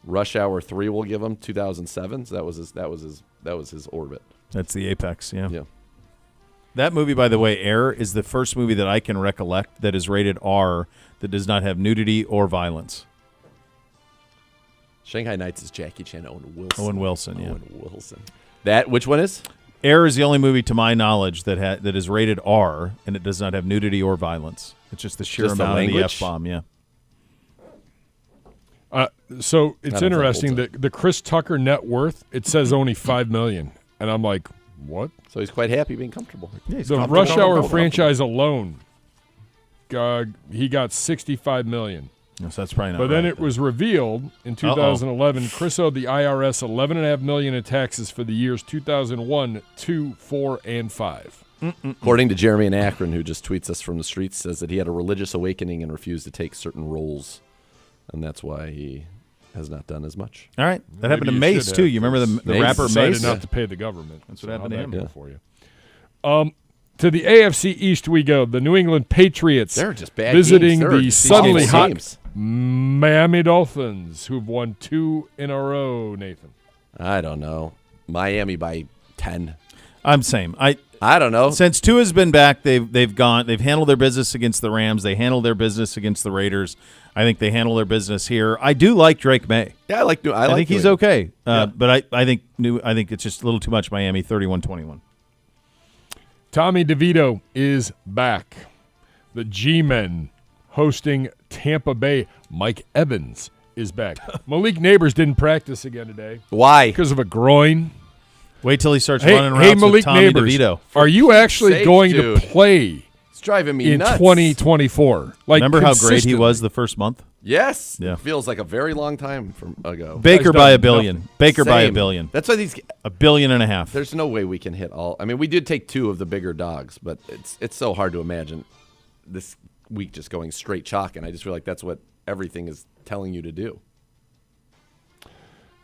Rush Hour 3, we'll give him 2007. So that was his orbit. That's the apex. Yeah. Yeah. That movie, by the way, Air, is the first movie that I can recollect that is rated R that does not have nudity or violence. Shanghai Nights is Jackie Chan, Owen Wilson. Owen Wilson, yeah. Owen Wilson. That which one is? Air is the only movie, to my knowledge, that is rated R, and it does not have nudity or violence. It's just the sheer Just the amount of the language? F-bomb, yeah. So it's I don't interesting think that the Chris Tucker net worth, it says only $5 million. And I'm like, what? So he's quite happy being comfortable. Yeah, he's The comfortable. Rush Hour franchise alone, he got $65 million. So that's probably not But then right, it was revealed in 2011, Chris owed the IRS $11.5 million in taxes for the years 2001, 2, 4, and 5. According to Jeremy in Akron, who just tweets us from the streets, says that he had a religious awakening and refused to take certain roles, and that's why he has not done as much. All right. That happened to Maybe you Mace, should too. have, You remember the Mace rapper Decided Mace? not to pay the government. That's what happened to how'd him. that go for you? To the AFC East we go. The New England Patriots They're just bad visiting games. They're the just suddenly awful hot games. Miami Dolphins, who've won 2 in a row, Nathan. I don't know. Miami by 10. I'm same. I don't know. Since Tua's been back, they've handled their business against the Rams. They handled their business against the Raiders. I think they handle their business here. I do like Drake May. Yeah, I think he's okay. But I think it's just a little too much Miami, 31-21. Tommy DeVito is back. The G-Men hosting Tampa Bay. Mike Evans is back. Malik Neighbors didn't practice again today. Why? Because of a groin. Wait till he starts running routes Hey, Malik with Tommy Neighbors, DeVito. are you actually sake, going dude. to play It's driving me in nuts. 2024? Like, Remember how great he consistently? was the first month? Yes. Yeah. It feels like a very long time ago. Baker Guy's by done a billion. nothing. Baker by a Same. billion. That's why these. $1.5 billion. There's no way we can hit all. I mean, we did take 2 of the bigger dogs, but it's so hard to imagine this week just going straight chalk, and I just feel like that's what everything is telling you to do.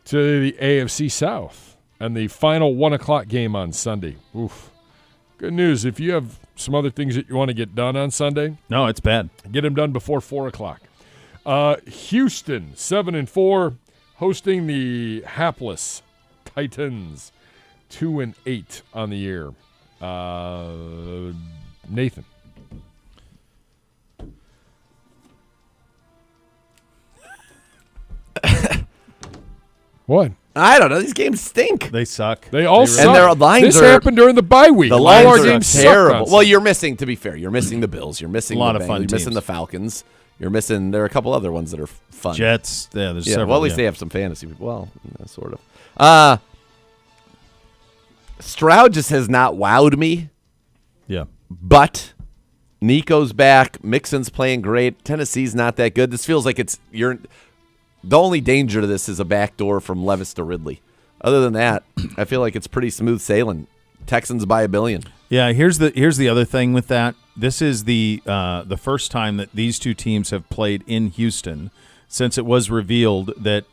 To the AFC South and the final 1 o'clock game on Sunday. Oof. Good news. If you have some other things that you want to get done on Sunday, No, it's bad. get them done before 4 o'clock. Houston, 7-4, hosting the hapless Titans, 2-8 on the year. Nathan. What? I don't know. These games stink. They suck. They all really suck. And their lines this are- happened during the bye week. The All lines our are games sucked terrible. on Well, you're missing. To be fair, you're missing the Bills. You're missing A lot the of fun Bengals. You're missing teams. the Falcons. You're missing. There are a couple other ones that are fun. Jets. Yeah, there's Yeah. several. Well, at least yeah. they have some fantasy people. Well, sort of. Stroud just has not wowed me. Yeah. But Nico's back. Mixon's playing great. Tennessee's not that good. This feels like you're. The only danger to this is a backdoor from Levis to Ridley. Other than that, I feel like it's pretty smooth sailing. Texans by $1 billion. Yeah, here's the other thing with that. This is the first time that these two teams have played in Houston since it was revealed that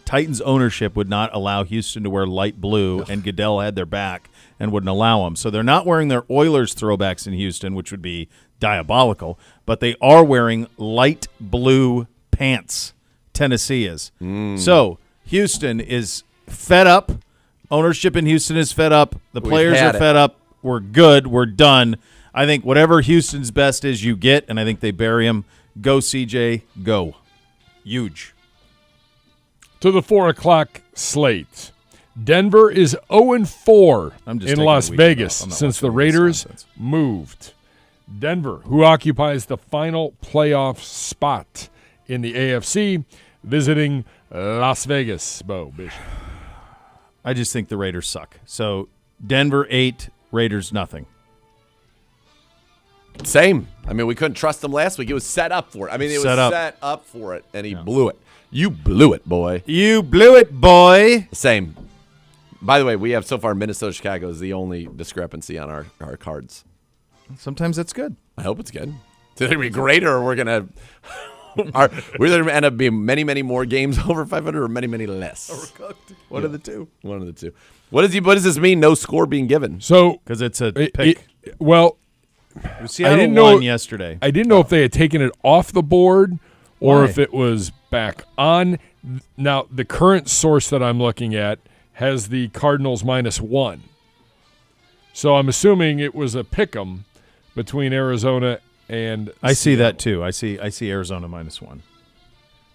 Titans ownership would not allow Houston to wear light blue, and Goodell had their back and wouldn't allow them. So they're not wearing their Oilers throwbacks in Houston, which would be diabolical, but they are wearing light blue pants. Tennessee is. So Houston is fed up. Ownership in Houston is fed up. The players are fed up. We're good. We're done. I think whatever Houston's best is, you get, and I think they bury him. Go, CJ. Go. Huge. To the 4 o'clock slate. Denver is 0-4 I'm just in taking Las a weekend Vegas off. I'm not since the watching this Raiders nonsense. moved. Denver, who occupies the final playoff spot in the AFC, visiting Las Vegas. Bo Bishop. I just think the Raiders suck. So Denver 8, Raiders nothing. Same. I mean, we couldn't trust him last week. It was set up for it. I mean, it was set up for it, and he blew it. You blew it, boy. You blew it, boy. Same. By the way, we have so far Minnesota-Chicago is the only discrepancy on our cards. Sometimes that's good. I hope it's good. It's either going to be great or we're going to we're either going to end up being many, many more games over 500 or many, many less. Overcooked. One of the two. One of the two. What does this mean? No score being given. So, Because it's a pick. Seattle didn't won know- yesterday. I didn't know if they had taken it off the board or Why? if it was back on. Now, the current source that I'm looking at has the Cardinals -1. So I'm assuming it was a pick'em between Arizona and I see Seattle. that too. I see Arizona -1.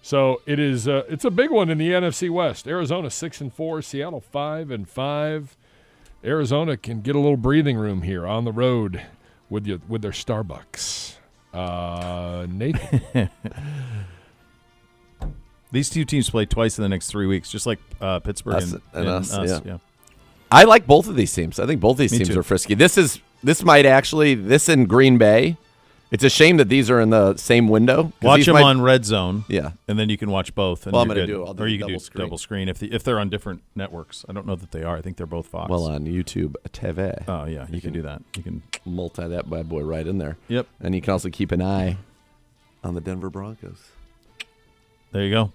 So it is. It's a big one in the NFC West. Arizona 6-4, Seattle 5-5. Arizona can get a little breathing room here on the road with their Starbucks. Nathan, These two teams play twice in the next 3 weeks, just like Pittsburgh and us. Yeah. I like both of these teams. I think both these Me teams too. are frisky. This in Green Bay. It's a shame that these are in the same window. 'Cause Watch these them might- on Red Zone. Yeah. And then you can watch both. And Well, I'm you're gonna good. do it. I'll do or you can double do screen. double screen if they're on different networks. I don't know that they are. I think they're both Fox. Well, on YouTube TV. Oh yeah, you can do that. You can multi that bad boy right in there. Yep. And you can also keep an eye on the Denver Broncos. There you go.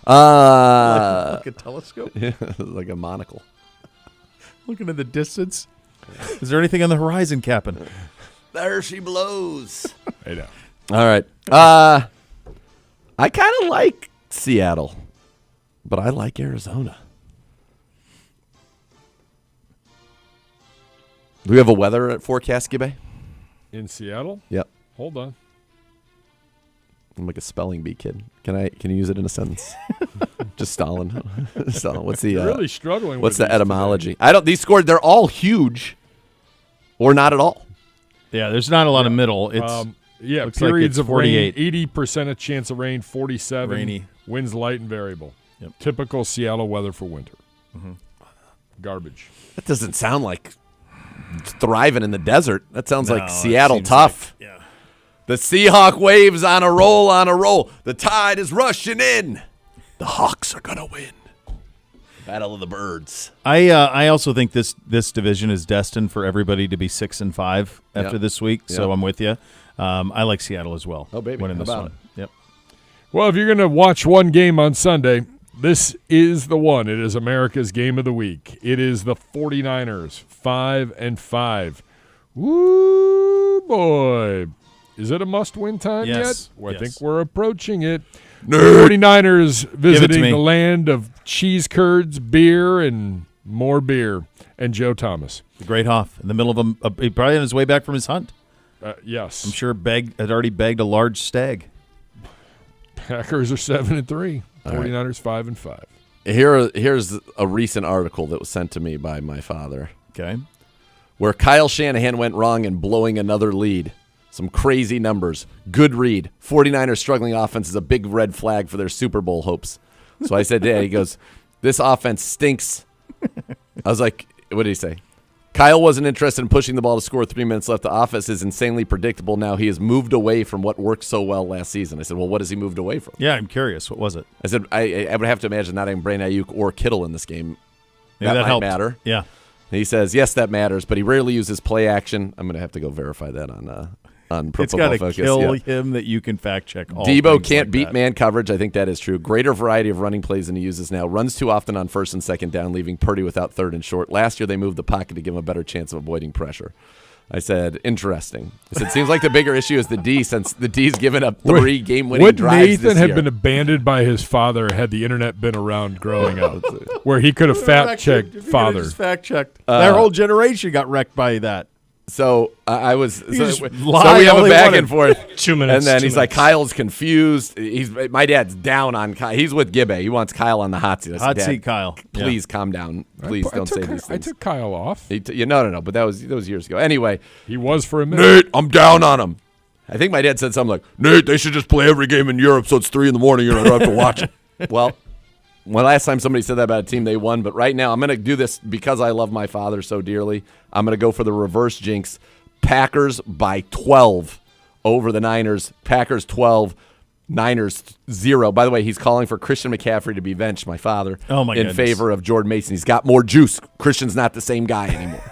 Like a telescope. Like a monocle. Looking at the distance. Is there anything on the horizon, Captain? There she blows. I know. All right. I kind of like Seattle, but I like Arizona. Do we have a weather forecast, Gibbe? in Seattle. Yep. Hold on. I'm like a spelling bee kid. Can you use it in a sentence? Just Stalin. Stalin. What's the You're really struggling. What's with the these etymology? today. I don't. These scored. They're all huge, or not at all. Yeah, there's not a lot of middle. It's Yeah, looks like periods it's of rain, 48. 80% of chance of rain, 47. Rainy. Winds light and variable. Yep. Typical Seattle weather for winter. Garbage. That doesn't sound like thriving in the desert. That sounds No, like it Seattle seems tough. like- yeah. The Seahawk waves on a roll, on a roll. The tide is rushing in. The Hawks are gonna win. Battle of the Birds. I also think this division is destined for everybody to be 6-5 after Yep. this week. So Yep. I'm with you. I like Seattle as well. Oh, baby. winning How this about one. Yep. Well, if you're going to watch one game on Sunday, this is the one. It is America's game of the week. It is the 49ers, 5-5. Woo, boy. Is it a must-win time Yes. yet? Well, I Yes. think we're approaching it. The 49ers visiting me. the land of cheese curds, beer, and more beer. And Joe Thomas. The great Hoff in the middle of he probably on his way back from his hunt. Yes. I'm sure had already bagged a large stag. Packers are 7-3. 49ers 5-5. Here's a recent article that was sent to me by my father. Okay. Where Kyle Shanahan went wrong in blowing another lead. Some crazy numbers. Good read. 49ers struggling offense is a big red flag for their Super Bowl hopes. So I said, yeah, he goes, this offense stinks. I was like, what did he say? Kyle wasn't interested in pushing the ball to score 3 minutes left. The offense is insanely predictable now. He has moved away from what worked so well last season. I said, well, what has he moved away from? Yeah, I'm curious. What was it? I said, I would have to imagine not having Brandon Ayuk or Kittle in this game. Maybe that might helped. matter. Yeah. And he says, yes, that matters, but he rarely uses play action. I'm going to have to go verify that on Pro It's Football got to Focus. kill Yeah. him that you can fact check all Debo things can't like beat that. man coverage. I think that is true. Greater variety of running plays than he uses now. Runs too often on first and second down, leaving Purdy without third and short. Last year, they moved the pocket to give him a better chance of avoiding pressure. I said, interesting. I said, seems like the bigger issue is the D, since the D's given up 3 game-winning Would drives Nathan this have year. been abandoned by his father had the internet been around growing up, where he could have fact-checked father? Just fact checked. Their whole generation got wrecked by that. So I was. just So lie we have all a they back wanted. and forth. 2 minutes. And then 2 he's like, minutes. Kyle's confused. My dad's down on Kyle. He's with Gibbe. He wants Kyle on the hot seat. I said, Hot Dad, seat, Kyle. Yeah. Please calm down. Please don't say these I things. took Kyle off. No. But that was years ago. Anyway, He was for a minute. Nate, I'm down on him. I think my dad said something like, Nate, they should just play every game in Europe so it's 3 a.m. You don't have to watch it. Well, last time somebody said that about a team, they won. But right now, I'm going to do this because I love my father so dearly. I'm going to go for the reverse jinx. Packers by 12 over the Niners. Packers 12, Niners 0. By the way, he's calling for Christian McCaffrey to be benched, my father, Oh, my in goodness. favor of Jordan Mason. He's got more juice. Christian's not the same guy anymore.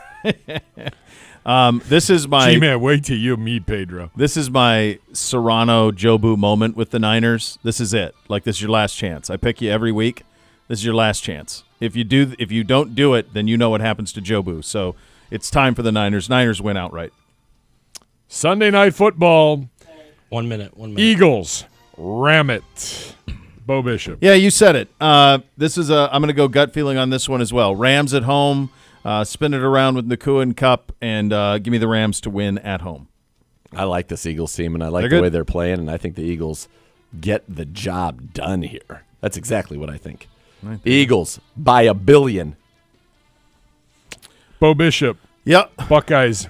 This is my G-Man, wait till you meet Pedro. This is my Serrano Jobu moment with the Niners. This is it. Like, this is your last chance. I pick you every week. This is your last chance. If you don't do it, then you know what happens to Jobu. So it's time for the Niners. Niners win outright. Sunday Night Football, 1 minute. 1 minute. Eagles, ram it. Bo Bishop. Yeah, you said it. I'm going to go gut feeling on this one as well. Rams at home. spin it around with Nakua and Cup, and give me the Rams to win at home. I like this Eagles team, and I like They're the good. way they're playing, and I think the Eagles get the job done here. That's exactly what I think. Eagles by $1 billion. Bo Bishop, Yep. Buckeyes,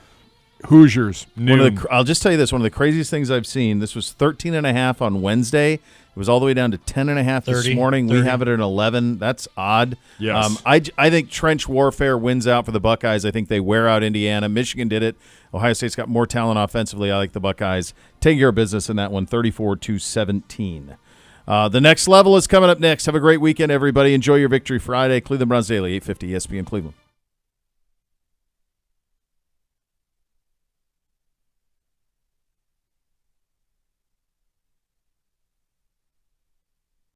Hoosiers, noon. I'll just tell you this. One of the craziest things I've seen, this was 13.5 on Wednesday. It was all the way down to 10.5 this 30, morning. 30. We have it at 11. That's odd. Yes. I think trench warfare wins out for the Buckeyes. I think they wear out Indiana. Michigan did it. Ohio State's got more talent offensively. I like the Buckeyes. Take care of business in that one, 34-17. The next level is coming up next. Have a great weekend, everybody. Enjoy your Victory Friday. Cleveland Browns Daily, 850 ESPN Cleveland.